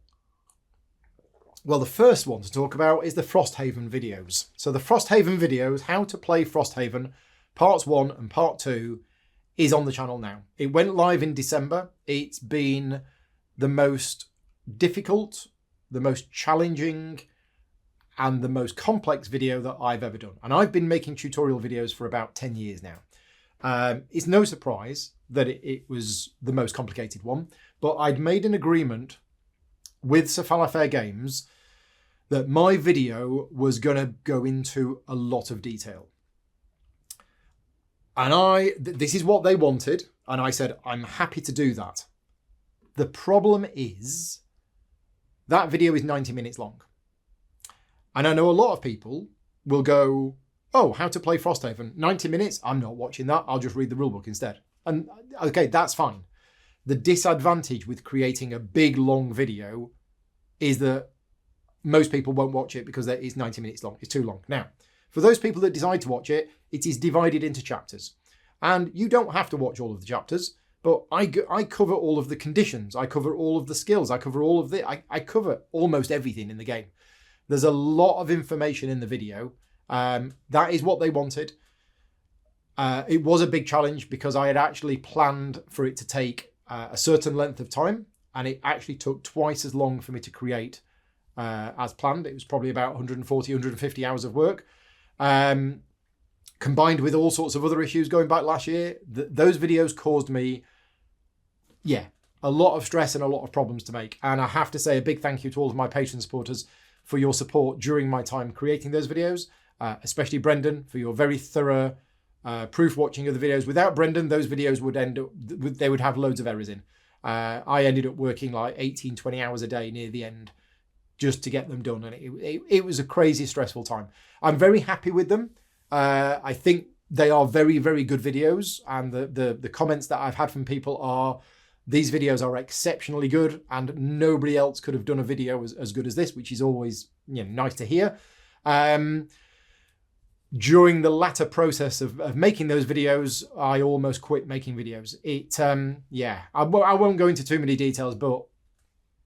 Well, the first one to talk about is the Frosthaven videos. So the Frosthaven videos, how to play Frosthaven, parts 1 and part 2, is on the channel now. It went live in December. It's been the most difficult, the most challenging, and the most complex video that I've ever done. And I've been making tutorial videos for about 10 years now. It's no surprise that it was the most complicated one, but I'd made an agreement with Sir Falafair Games that my video was going to go into a lot of detail. And this is what they wanted, and I said, I'm happy to do that. The problem is, that video is 90 minutes long. And I know a lot of people will go, oh, how to play Frosthaven, 90 minutes? I'm not watching that. I'll just read the rulebook instead. And okay, that's fine. The disadvantage with creating a big, long video is that most people won't watch it because it's 90 minutes long. It's too long. Now, for those people that decide to watch it, it is divided into chapters. And you don't have to watch all of the chapters, but I cover all of the conditions. I cover all of the skills. I cover all of the... I cover almost everything in the game. There's a lot of information in the video. That is what they wanted. It was a big challenge because I had actually planned for it to take a certain length of time, and it actually took twice as long for me to create as planned. It was probably about 140, 150 hours of work. Combined with all sorts of other issues going back last year, those videos caused me, a lot of stress and a lot of problems to make. And I have to say a big thank you to all of my Patreon supporters for your support during my time creating those videos, especially Brendan for your very thorough proof watching of the videos. Without Brendan, those videos would have loads of errors in. I ended up working like 18, 20 hours a day near the end just to get them done. And it was a crazy stressful time. I'm very happy with them. I think they are very, very good videos. And the comments that I've had from people are, these videos are exceptionally good and nobody else could have done a video as good as this, which is always nice to hear. During the latter process of making those videos, I almost quit making videos. I won't go into too many details, but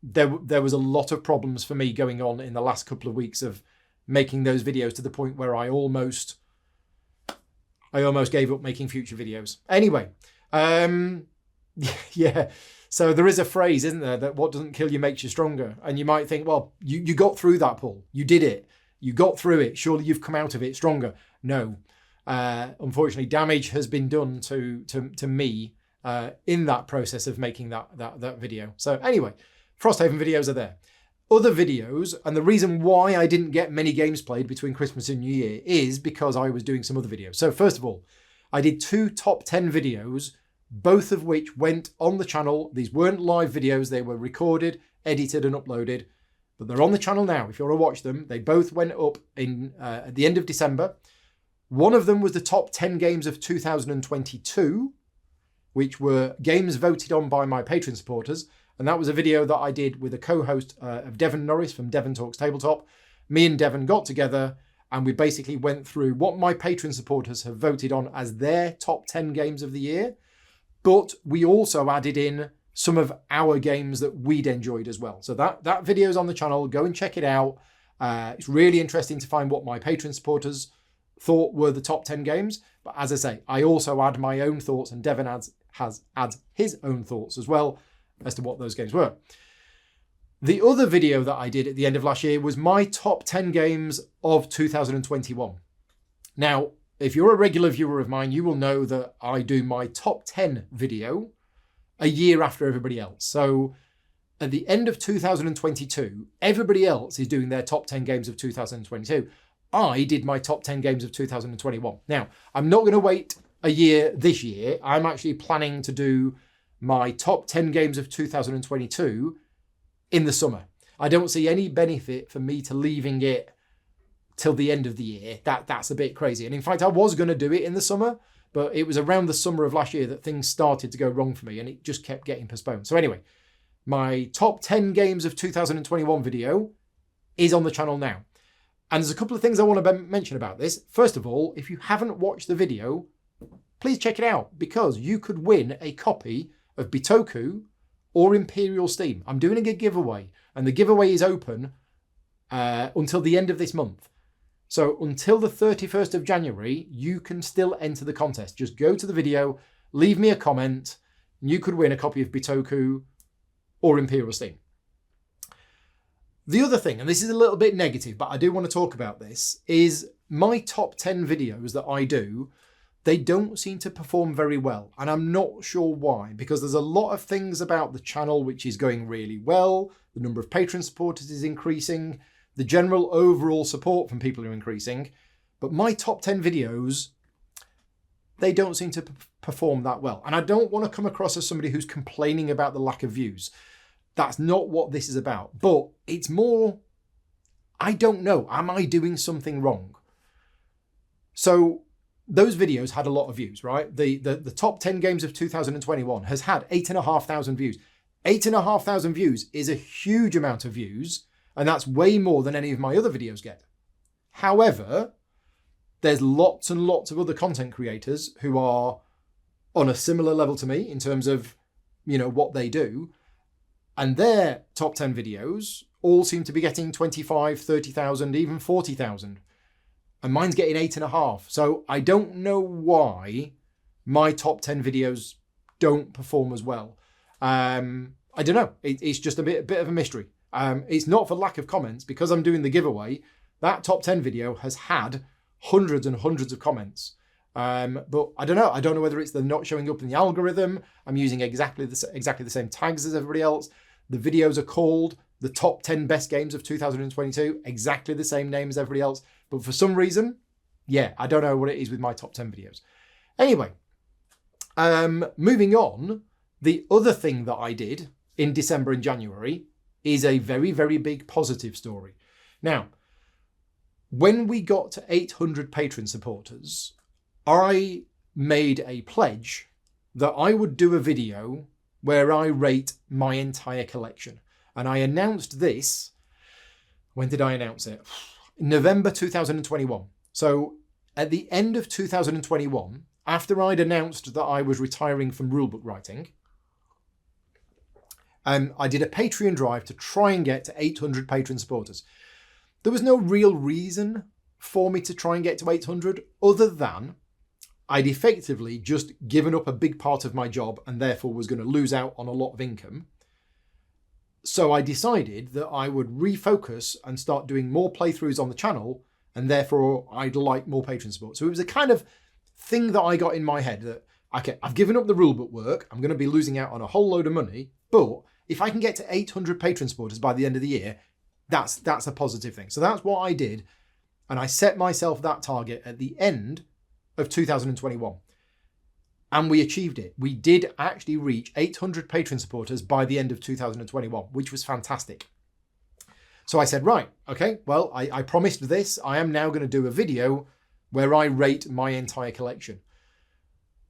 there was a lot of problems for me going on in the last couple of weeks of making those videos, to the point where I almost gave up making future videos. Anyway, so there is a phrase, isn't there, that what doesn't kill you makes you stronger. And you might think, well, you got through that, Paul. You did it. You got through it. Surely you've come out of it stronger. No. Unfortunately, damage has been done to me in that process of making that video. So anyway, Frosthaven videos are there. Other videos, and the reason why I didn't get many games played between Christmas and New Year is because I was doing some other videos. So first of all, I did 2 top 10 videos, both of which went on the channel. These weren't live videos. They were recorded, edited, and uploaded. But they're on the channel now if you want to watch them. They both went up at the end of December. One of them was the top 10 games of 2022, which were games voted on by my Patreon supporters. And that was a video that I did with a co-host of Devon Norris from Devon Talks Tabletop. Me and Devon got together and we basically went through what my Patreon supporters have voted on as their top 10 games of the year. But we also added in some of our games that we'd enjoyed as well. So that video's on the channel. Go and check it out. It's really interesting to find what my Patreon supporters thought were the top 10 games. But as I say, I also add my own thoughts, and Devon adds his own thoughts as well as to what those games were. The other video that I did at the end of last year was my top 10 games of 2021. Now, if you're a regular viewer of mine, you will know that I do my top 10 video a year after everybody else. So at the end of 2022, everybody else is doing their top 10 games of 2022. I did my top 10 games of 2021. Now, I'm not going to wait a year this year. I'm actually planning to do my top 10 games of 2022 in the summer. I don't see any benefit for me to leaving it till the end of the year. That's a bit crazy. And in fact, I was going to do it in the summer, but it was around the summer of last year that things started to go wrong for me and it just kept getting postponed. So anyway, my top 10 games of 2021 video is on the channel now. And there's a couple of things I want to mention about this. First of all, if you haven't watched the video, please check it out because you could win a copy of Bitoku or Imperial Steam. I'm doing a giveaway and the giveaway is open until the end of this month. So until the 31st of January, you can still enter the contest. Just go to the video, leave me a comment, and you could win a copy of Bitoku or Imperial Steam. The other thing, and this is a little bit negative, but I do want to talk about this, is my top 10 videos that I do, they don't seem to perform very well. And I'm not sure why, because there's a lot of things about the channel which is going really well. The number of Patreon supporters is increasing. The general overall support from people are increasing. But my top 10 videos, they don't seem to perform that well. And I don't want to come across as somebody who's complaining about the lack of views. That's not what this is about. But it's more, I don't know. Am I doing something wrong? So those videos had a lot of views, right? The top 10 games of 2021 has had 8,500 views. 8,500 views is a huge amount of views, and that's way more than any of my other videos get. However, there's lots and lots of other content creators who are on a similar level to me in terms of, you know, what they do. And their top 10 videos all seem to be getting 25, 30,000, even 40,000. And mine's getting 8.5. So I don't know why my top 10 videos don't perform as well. I don't know. It's just a bit of a mystery. It's not for lack of comments, because I'm doing the giveaway. That top 10 video has had hundreds and hundreds of comments. But I don't know. I don't know whether it's they're not showing up in the algorithm. I'm using exactly the same tags as everybody else. The videos are called the top 10 best games of 2022, exactly the same name as everybody else. But for some reason, yeah, I don't know what it is with my top 10 videos. Anyway, moving on, the other thing that I did in December and January is a very, very big positive story. Now, when we got to 800 Patreon supporters, I made a pledge that I would do a video where I rate my entire collection. And I announced this, when did I announce it? November 2021. So at the end of 2021, after I'd announced that I was retiring from rulebook writing, I did a Patreon drive to try and get to 800 Patreon supporters. There was no real reason for me to try and get to 800 other than I'd effectively just given up a big part of my job and therefore was going to lose out on a lot of income. So I decided that I would refocus and start doing more playthroughs on the channel, and therefore I'd like more Patreon support. So it was a kind of thing that I got in my head that, okay, I've given up the rulebook work, I'm going to be losing out on a whole load of money, but if I can get to 800 Patreon supporters by the end of the year, that's a positive thing. So that's what I did, and I set myself that target at the end of 2021. And we achieved it. We did actually reach 800 Patreon supporters by the end of 2021, which was fantastic. So I said, right, okay, well, I promised this. I am now going to do a video where I rate my entire collection.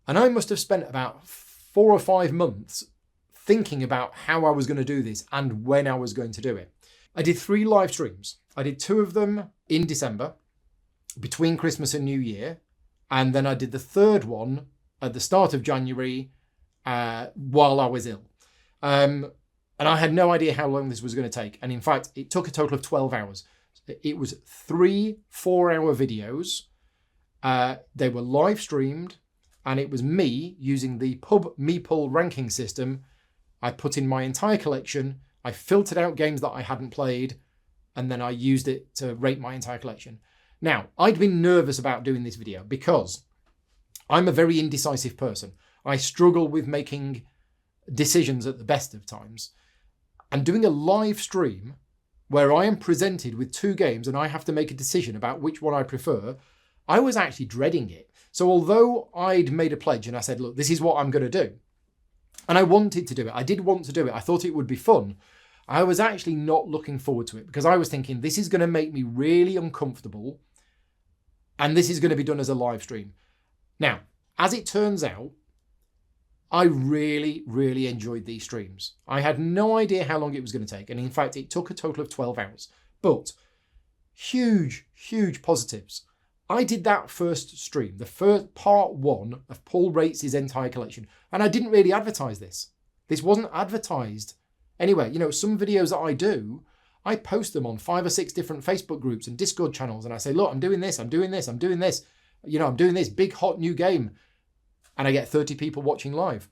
And I must have spent about 4 or 5 months thinking about how I was going to do this and when I was going to do it. I did 3 live streams. I did 2 of them in December, between Christmas and New Year. And then I did the 3rd one at the start of January while I was ill. And I had no idea how long this was going to take. And in fact, it took a total of 12 hours. It was 3 4-hour videos. They were live streamed, and it was me using the Pub Meeple ranking system. I put in my entire collection. I filtered out games that I hadn't played, and then I used it to rate my entire collection. Now, I'd been nervous about doing this video because I'm a very indecisive person. I struggle with making decisions at the best of times. And doing a live stream where I am presented with 2 games and I have to make a decision about which one I prefer, I was actually dreading it. So although I'd made a pledge and I said, look, this is what I'm going to do, and I wanted to do it, I did want to do it, I thought it would be fun, I was actually not looking forward to it because I was thinking this is going to make me really uncomfortable and this is going to be done as a live stream. Now, as it turns out, I really, really enjoyed these streams. I had no idea how long it was going to take. And in fact, it took a total of 12 hours. But huge, huge positives. I did that first stream, the first part 1 of Paul Rates' entire collection. And I didn't really advertise this. This wasn't advertised anywhere. You know, some videos that I do, I post them on 5 or 6 different Facebook groups and Discord channels. And I say, look, I'm doing this, I'm doing this, I'm doing this. You know, I'm doing this big hot new game. And I get 30 people watching live.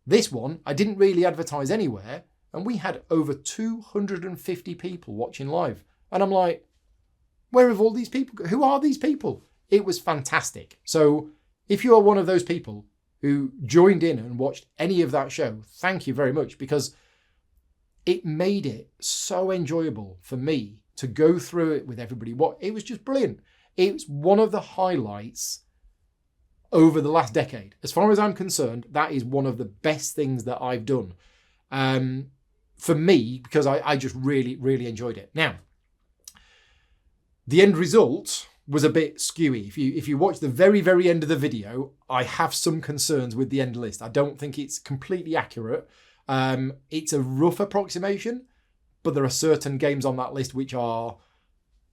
This one, I didn't really advertise anywhere. And we had over 250 people watching live. And I'm like, where have all these people? Who are these people? It was fantastic. So if you are one of those people who joined in and watched any of that show, thank you very much, because it made it so enjoyable for me to go through it with everybody. It was just brilliant. It's one of the highlights over the last decade. As far as I'm concerned, that is one of the best things that I've done for me, because I just really, really enjoyed it. Now, the end result was a bit skewy. If you watch the very, very end of the video, I have some concerns with the end list. I don't think it's completely accurate. It's a rough approximation, but there are certain games on that list which are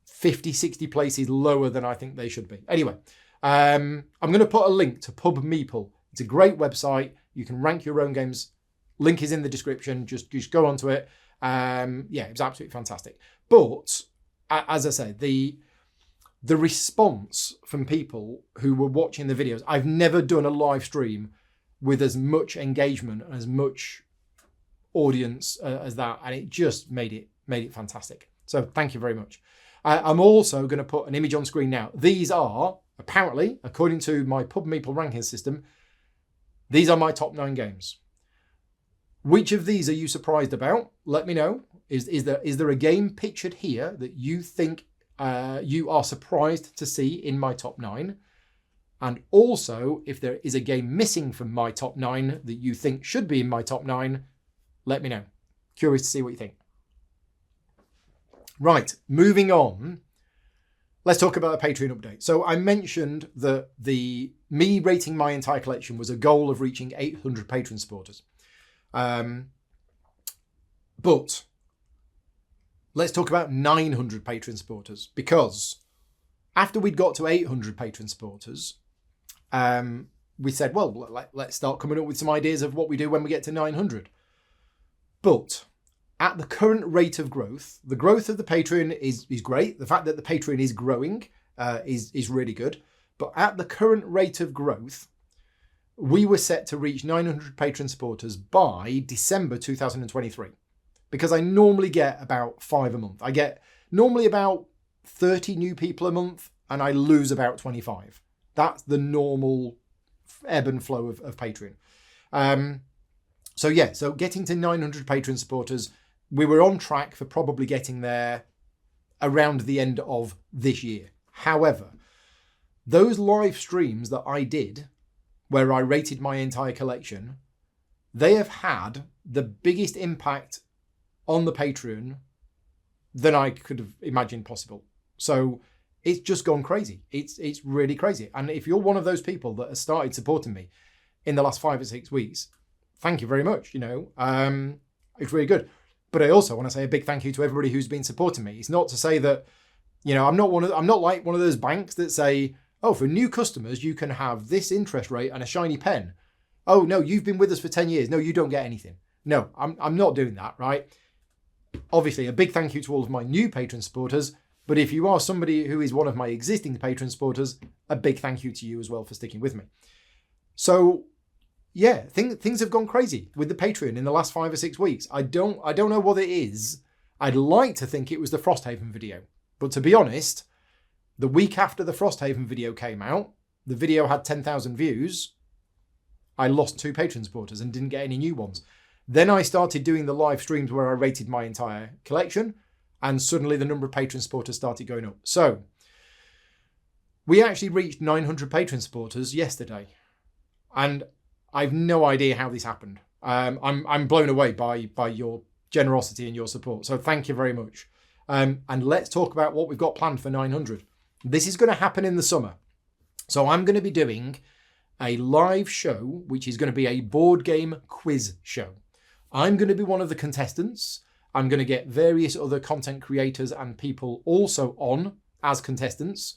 50, 60 places lower than I think they should be. Anyway, I'm going to put a link to Pub Meeple. It's a great website. You can rank your own games. Link is in the description. Just go onto it. Yeah, it was absolutely fantastic. But as I say, the response from people who were watching the videos, I've never done a live stream with as much engagement, as much audience as that, and it just made it fantastic. So thank you very much. I'm also going to put an image on screen now. These are, apparently, according to my Pub Meeple ranking system, these are my top 9 games. Which of these are you surprised about? Let me know. Is there a game pictured here that you think you are surprised to see in my top 9? And also, if there is a game missing from my top 9 that you think should be in my top 9, let me know. Curious to see what you think. Right, moving on. Let's talk about the Patreon update. So I mentioned that me rating my entire collection was a goal of reaching 800 Patreon supporters. But let's talk about 900 Patreon supporters, because after we'd got to 800 Patreon supporters, we said, well, let's start coming up with some ideas of what we do when we get to 900. But at the current rate of growth, the growth of the Patreon is great. The fact that the Patreon is growing is really good. But at the current rate of growth, we were set to reach 900 Patreon supporters by December 2023. Because I normally get about 5 a month. I get normally about 30 new people a month, and I lose about 25. That's the normal ebb and flow of Patreon. So getting to 900 Patreon supporters, we were on track for probably getting there around the end of this year. However, those live streams that I did, where I rated my entire collection, they have had the biggest impact on the Patreon than I could have imagined possible. So it's just gone crazy. It's really crazy. And if you're one of those people that has started supporting me in the last 5 or 6 weeks, thank you very much. It's really good. But I also want to say a big thank you to everybody who's been supporting me. It's not to say that, I'm not like one of those banks that say, oh, for new customers, you can have this interest rate and a shiny pen. Oh, no, you've been with us for 10 years. No, you don't get anything. No, I'm not doing that, right? Obviously, a big thank you to all of my new patron supporters. But if you are somebody who is one of my existing patron supporters, a big thank you to you as well for sticking with me. So, yeah, things have gone crazy with the Patreon in the last 5 or 6 weeks. I don't know what it is. I'd like to think it was the Frosthaven video. But to be honest, the week after the Frosthaven video came out, the video had 10,000 views. I lost 2 patron supporters and didn't get any new ones. Then I started doing the live streams where I rated my entire collection, and suddenly the number of patron supporters started going up. So we actually reached 900 patron supporters yesterday, and I've no idea how this happened. I'm blown away by your generosity and your support. So thank you very much. And let's talk about what we've got planned for 900. This is going to happen in the summer. So I'm going to be doing a live show, which is going to be a board game quiz show. I'm going to be one of the contestants. I'm going to get various other content creators and people also on as contestants.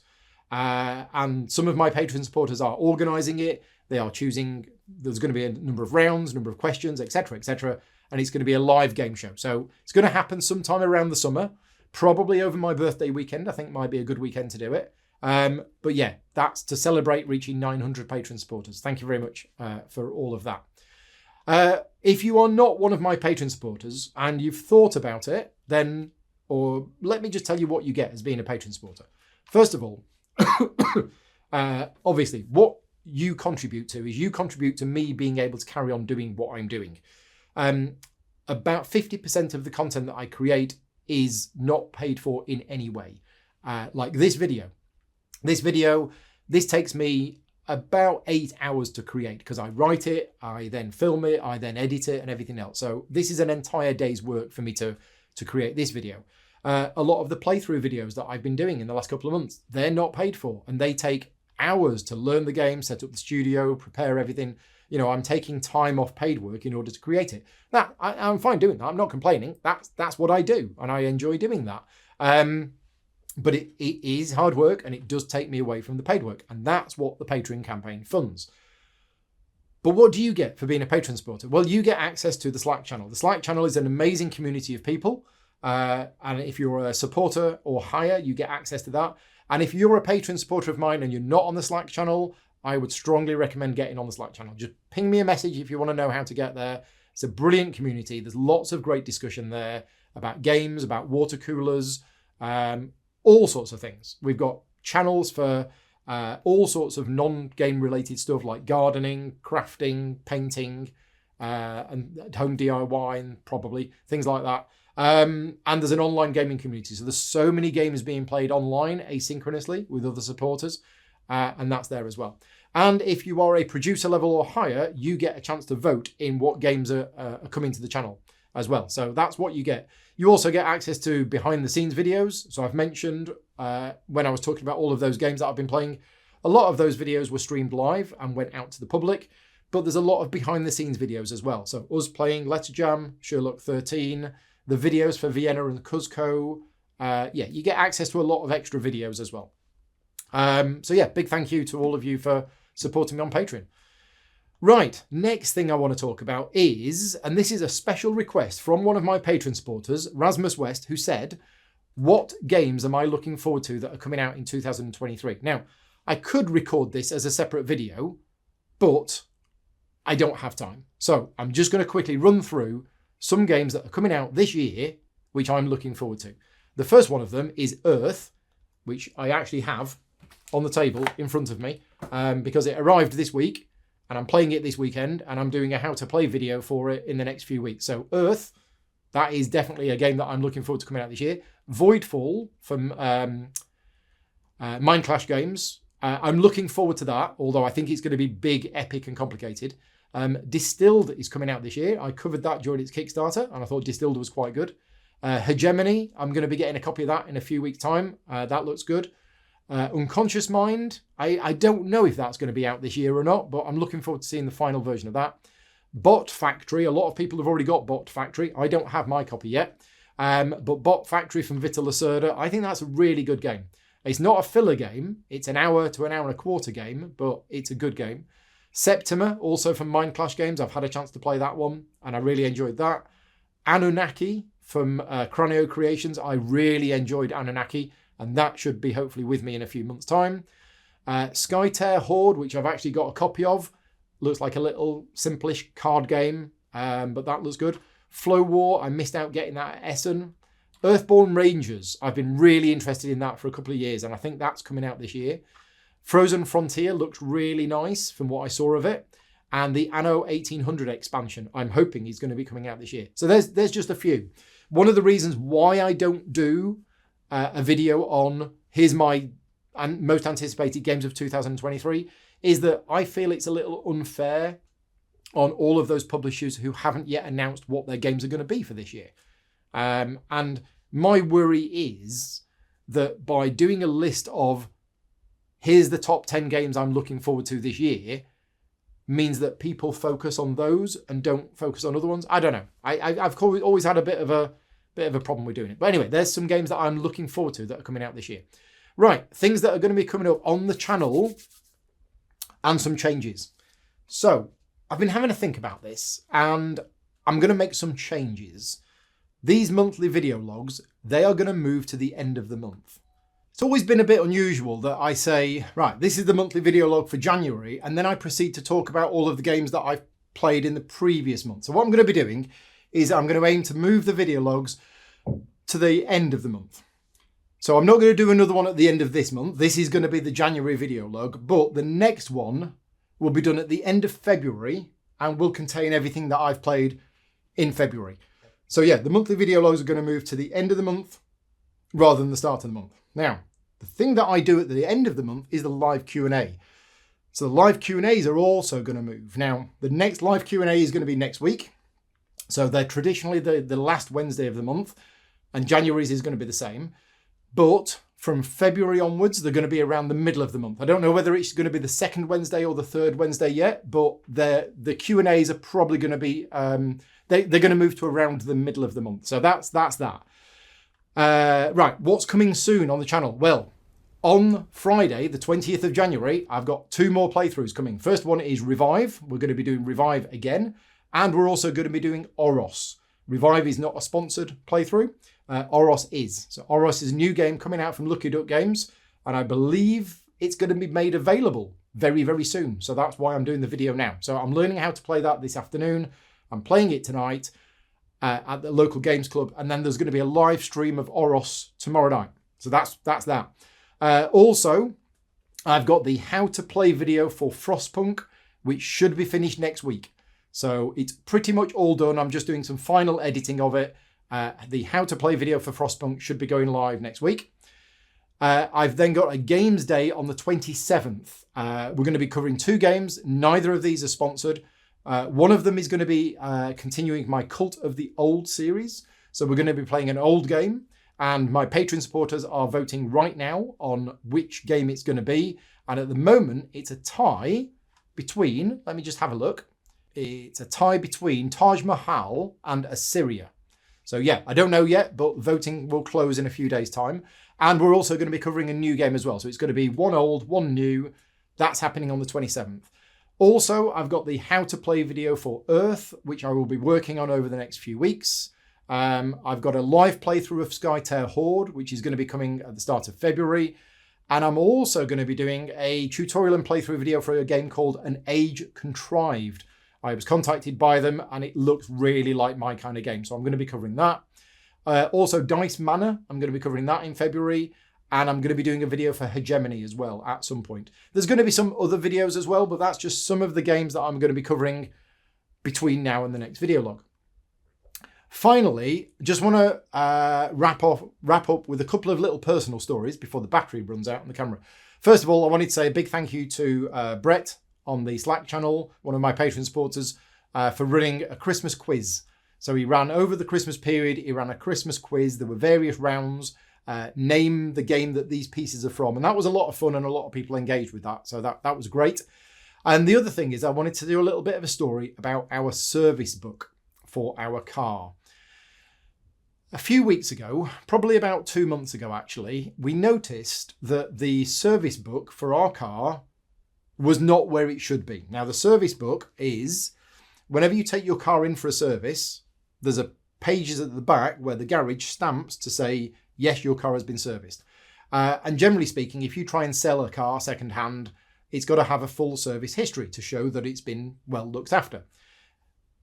And some of my patron supporters are organising it. They are choosing, there's going to be a number of rounds, number of questions, etc., etc. And it's going to be a live game show. So it's going to happen sometime around the summer, probably over my birthday weekend. I think might be a good weekend to do it. But yeah, that's to celebrate reaching 900 patron supporters. Thank you very much for all of that. If you are not one of my patron supporters and you've thought about it, then, or let me just tell you what you get as being a patron supporter. First of all, obviously, what you contribute to is you contribute to me being able to carry on doing what I'm doing. About 50% of the content that I create is not paid for in any way. Like this video. This takes me about 8 hours to create because I write it, I then film it, I then edit it and everything else. So this is an entire day's work for me to create this video. A lot of the playthrough videos that I've been doing in the last couple of months, they're not paid for and they take hours to learn the game, set up the studio, prepare everything. I'm taking time off paid work in order to create it. That I'm fine doing that. I'm not complaining. That's what I do and I enjoy doing that. But it is hard work and it does take me away from the paid work. And that's what the Patreon campaign funds. But what do you get for being a patron supporter? Well, you get access to the Slack channel. The Slack channel is an amazing community of people. And if you're a supporter or higher, you get access to that. And if you're a patron supporter of mine and you're not on the Slack channel, I would strongly recommend getting on the Slack channel. Just ping me a message if you want to know how to get there. It's a brilliant community. There's lots of great discussion there about games, about water coolers, all sorts of things. We've got channels for all sorts of non-game related stuff like gardening, crafting, painting, and home DIY, and probably things like that. And there's an online gaming community. So there's so many games being played online asynchronously with other supporters, and that's there as well. And if you are a producer level or higher, you get a chance to vote in what games are coming to the channel as well. So that's what you get. You also get access to behind the scenes videos. So I've mentioned when I was talking about all of those games that I've been playing, a lot of those videos were streamed live and went out to the public, but there's a lot of behind the scenes videos as well. So us playing Letter Jam, Sherlock 13, the videos for Vienna and Cuzco. You get access to a lot of extra videos as well. So yeah, big thank you to all of you for supporting me on Patreon. Right, next thing I want to talk about is, and this is a special request from one of my patron supporters, Rasmus West, who said, what games am I looking forward to that are coming out in 2023? Now, I could record this as a separate video, but I don't have time. So I'm just going to quickly run through some games that are coming out this year, which I'm looking forward to. The first one of them is Earth, which I actually have on the table in front of me because it arrived this week. And I'm playing it this weekend, and I'm doing a how to play video for it in the next few weeks. So Earth, that is definitely a game that I'm looking forward to coming out this year. Voidfall from Mindclash Games. I'm looking forward to that, although I think it's going to be big, epic, and complicated. Distilled is coming out this year. I covered that during its Kickstarter, and I thought Distilled was quite good. Hegemony, I'm going to be getting a copy of that in a few weeks' time. That looks good. Unconscious Mind, I don't know if that's going to be out this year or not, but I'm looking forward to seeing the final version of that. Bot Factory, a lot of people have already got Bot Factory. I don't have my copy yet. But Bot Factory from Vita Lacerda, I think that's a really good game. It's not a filler game. It's an hour to an hour and a quarter game, but it's a good game. Septima, also from Mind Clash Games. I've had a chance to play that one, and I really enjoyed that. Anunnaki from Chronio Creations. I really enjoyed Anunnaki, and that should be hopefully with me in a few months' time. Skytear Horde, which I've actually got a copy of. Looks like a little simplish card game, but that looks good. Flow War, I missed out getting that at Essen. Earthborn Rangers, I've been really interested in that for a couple of years, and I think that's coming out this year. Frozen Frontier looks really nice from what I saw of it. And the Anno 1800 expansion, I'm hoping is going to be coming out this year. So there's just a few. One of the reasons why I don't do a video on here's my most anticipated games of 2023 is that I feel it's a little unfair on all of those publishers who haven't yet announced what their games are going to be for this year. And my worry is that by doing a list of here's the top 10 games I'm looking forward to this year means that people focus on those and don't focus on other ones. I don't know. I've always had a bit of a problem with doing it. But anyway, there's some games that I'm looking forward to that are coming out this year. Right, things that are going to be coming up on the channel and some changes. So I've been having to think about this and I'm going to make some changes. These monthly video logs, they are going to move to the end of the month. It's always been a bit unusual that I say, right, this is the monthly video log for January, and then I proceed to talk about all of the games that I've played in the previous month. So what I'm going to be doing is I'm going to aim to move the video logs to the end of the month. So I'm not going to do another one at the end of this month. This is going to be the January video log, but the next one will be done at the end of February and will contain everything that I've played in February. So yeah, the monthly video logs are going to move to the end of the month rather than the start of the month. Now, the thing that I do at the end of the month is the live Q&A. So the live Q&As are also going to move. Now, the next live Q&A is going to be next week. So they're traditionally the last Wednesday of the month, and January's is going to be the same. But from February onwards, they're going to be around the middle of the month. I don't know whether it's going to be the second Wednesday or the third Wednesday yet, but the Q&As are probably going to be, they're going to move to around the middle of the month. So that's that. Right, what's coming soon on the channel? Well, on Friday, the 20th of January, I've got 2 more playthroughs coming. First one is Revive. We're going to be doing Revive again. And we're also going to be doing Oros. Revive is not a sponsored playthrough. Oros is. So Oros is a new game coming out from Lucky Duck Games. And I believe it's going to be made available very, very soon. So that's why I'm doing the video now. So I'm learning how to play that this afternoon. I'm playing it tonight at the local games club. And then there's going to be a live stream of Oros tomorrow night. So that's that. Also, I've got the how to play video for Frostpunk, which should be finished next week. So it's pretty much all done. I'm just doing some final editing of it. The how to play video for Frostpunk should be going live next week. I've then got a games day on the 27th. We're going to be covering 2 games. Neither of these are sponsored. One of them is going to be continuing my Cult of the Old series. So we're going to be playing an old game. And my Patreon supporters are voting right now on which game it's going to be. And at the moment, it's a tie between, let me just have a look. It's a tie between Taj Mahal and Assyria. So yeah, I don't know yet, but voting will close in a few days' time. And we're also going to be covering a new game as well. So it's going to be 1 old, 1 new. That's happening on the 27th. Also, I've got the how to play video for Earth, which I will be working on over the next few weeks. I've got a live playthrough of Skytear Horde, which is going to be coming at the start of February. And I'm also going to be doing a tutorial and playthrough video for a game called An Age Contrived. I was contacted by them and it looks really like my kind of game. So I'm going to be covering that. Also Dice Manor, I'm going to be covering that in February. And I'm going to be doing a video for Hegemony as well at some point. There's going to be some other videos as well, but that's just some of the games that I'm going to be covering between now and the next video log. Finally, just want to wrap up with a couple of little personal stories before the battery runs out on the camera. First of all, I wanted to say a big thank you to Brett on the Slack channel, one of my Patreon supporters, for running a Christmas quiz. So he ran over the Christmas period, he ran a Christmas quiz. There were various rounds, name the game that these pieces are from. And that was a lot of fun and a lot of people engaged with that. So that was great. And the other thing is I wanted to do a little bit of a story about our service book for our car. A few weeks ago, probably about 2 months ago actually, we noticed that the service book for our car was not where it should be. Now the service book is, whenever you take your car in for a service, there's a pages at the back where the garage stamps to say, yes, your car has been serviced. And generally speaking, if you try and sell a car second hand, it's got to have a full service history to show that it's been well looked after.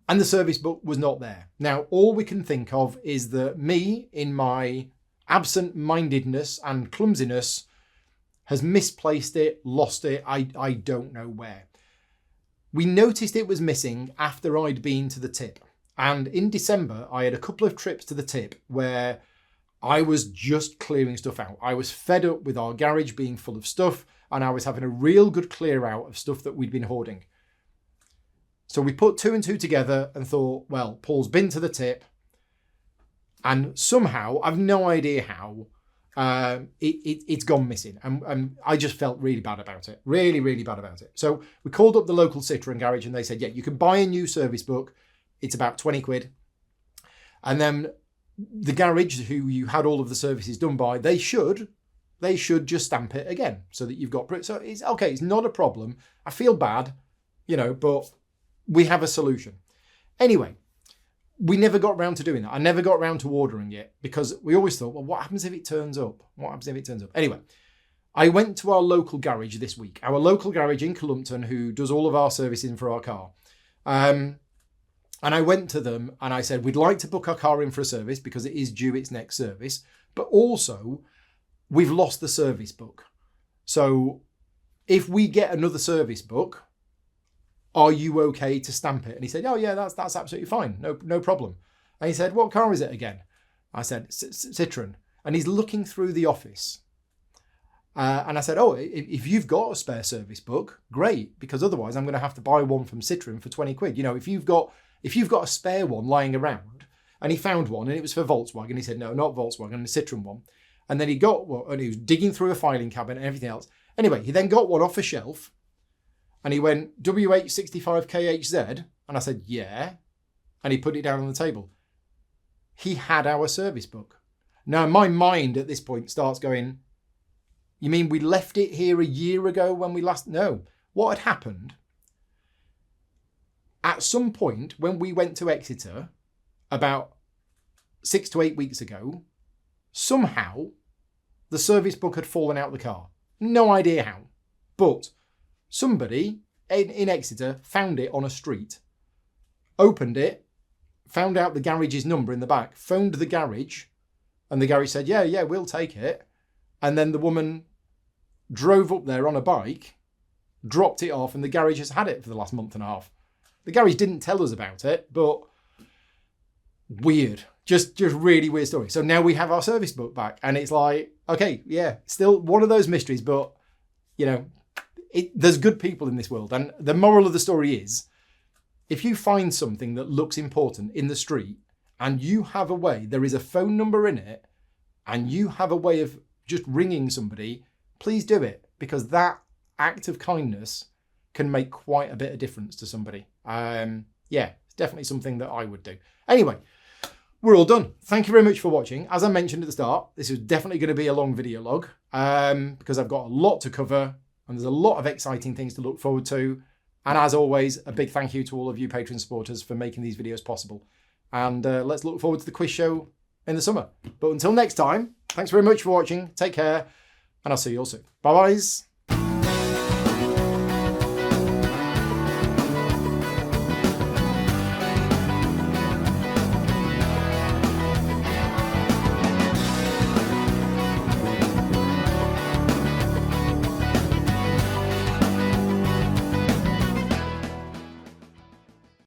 And the service book was not there. Now, all we can think of is that me, in my absent-mindedness and clumsiness, has misplaced it, lost it, I don't know where. We noticed it was missing after I'd been to the tip. And in December, I had a couple of trips to the tip where I was just clearing stuff out. I was fed up with our garage being full of stuff, and I was having a real good clear out of stuff that we'd been hoarding. So we put 2 and 2 together and thought, well, Paul's been to the tip, and somehow, I've no idea how, it's gone missing. And I just felt really bad about it. Really, really bad about it. So we called up the local Citroen garage and they said, yeah, you can buy a new service book. It's about 20 quid. And then the garage who you had all of the services done by, they should just stamp it again so that you've got, so it's okay. It's not a problem. I feel bad, but we have a solution. Anyway, we never got around to doing that. I never got around to ordering it because we always thought, well, what happens if it turns up? What happens if it turns up? Anyway, I went to our local garage this week, our local garage in Columpton, who does all of our servicing for our car. And I went to them and I said, we'd like to book our car in for a service because it is due its next service, but also we've lost the service book. So if we get another service book, are you okay to stamp it? And he said, oh yeah, that's absolutely fine. No problem. And he said, what car is it again? I said, Citroen. And he's looking through the office. And I said, oh, if you've got a spare service book, great, because otherwise I'm going to have to buy one from Citroen for 20 quid. If you've got a spare one lying around, and he found one and it was for Volkswagen. He said, no, not Volkswagen, a Citroen one. And then he got one and he was digging through a filing cabinet and everything else. Anyway, he then got one off a shelf and he went, WH65KHZ? And I said, yeah. And he put it down on the table. He had our service book. Now, my mind at this point starts going, you mean we left it here a year ago when we last... No. What had happened, at some point when we went to Exeter about 6 to 8 weeks ago, somehow the service book had fallen out of the car. No idea how. But somebody in Exeter found it on a street, opened it, found out the garage's number in the back, phoned the garage, and the garage said, yeah, we'll take it. And then the woman drove up there on a bike, dropped it off, and the garage has had it for the last month and a half. The garage didn't tell us about it, but weird. Just really weird story. So now we have our service book back, and it's like, okay, yeah, still one of those mysteries, but, there's good people in this world. And the moral of the story is, if you find something that looks important in the street, and you have a way, there is a phone number in it, and you have a way of just ringing somebody, please do it, because that act of kindness can make quite a bit of difference to somebody. It's definitely something that I would do. Anyway, we're all done. Thank you very much for watching. As I mentioned at the start, this is definitely going to be a long video log because I've got a lot to cover and there's a lot of exciting things to look forward to. And as always, a big thank you to all of you Patreon supporters for making these videos possible. And let's look forward to the quiz show in the summer. But until next time, thanks very much for watching. Take care, and I'll see you all soon. Bye-byes.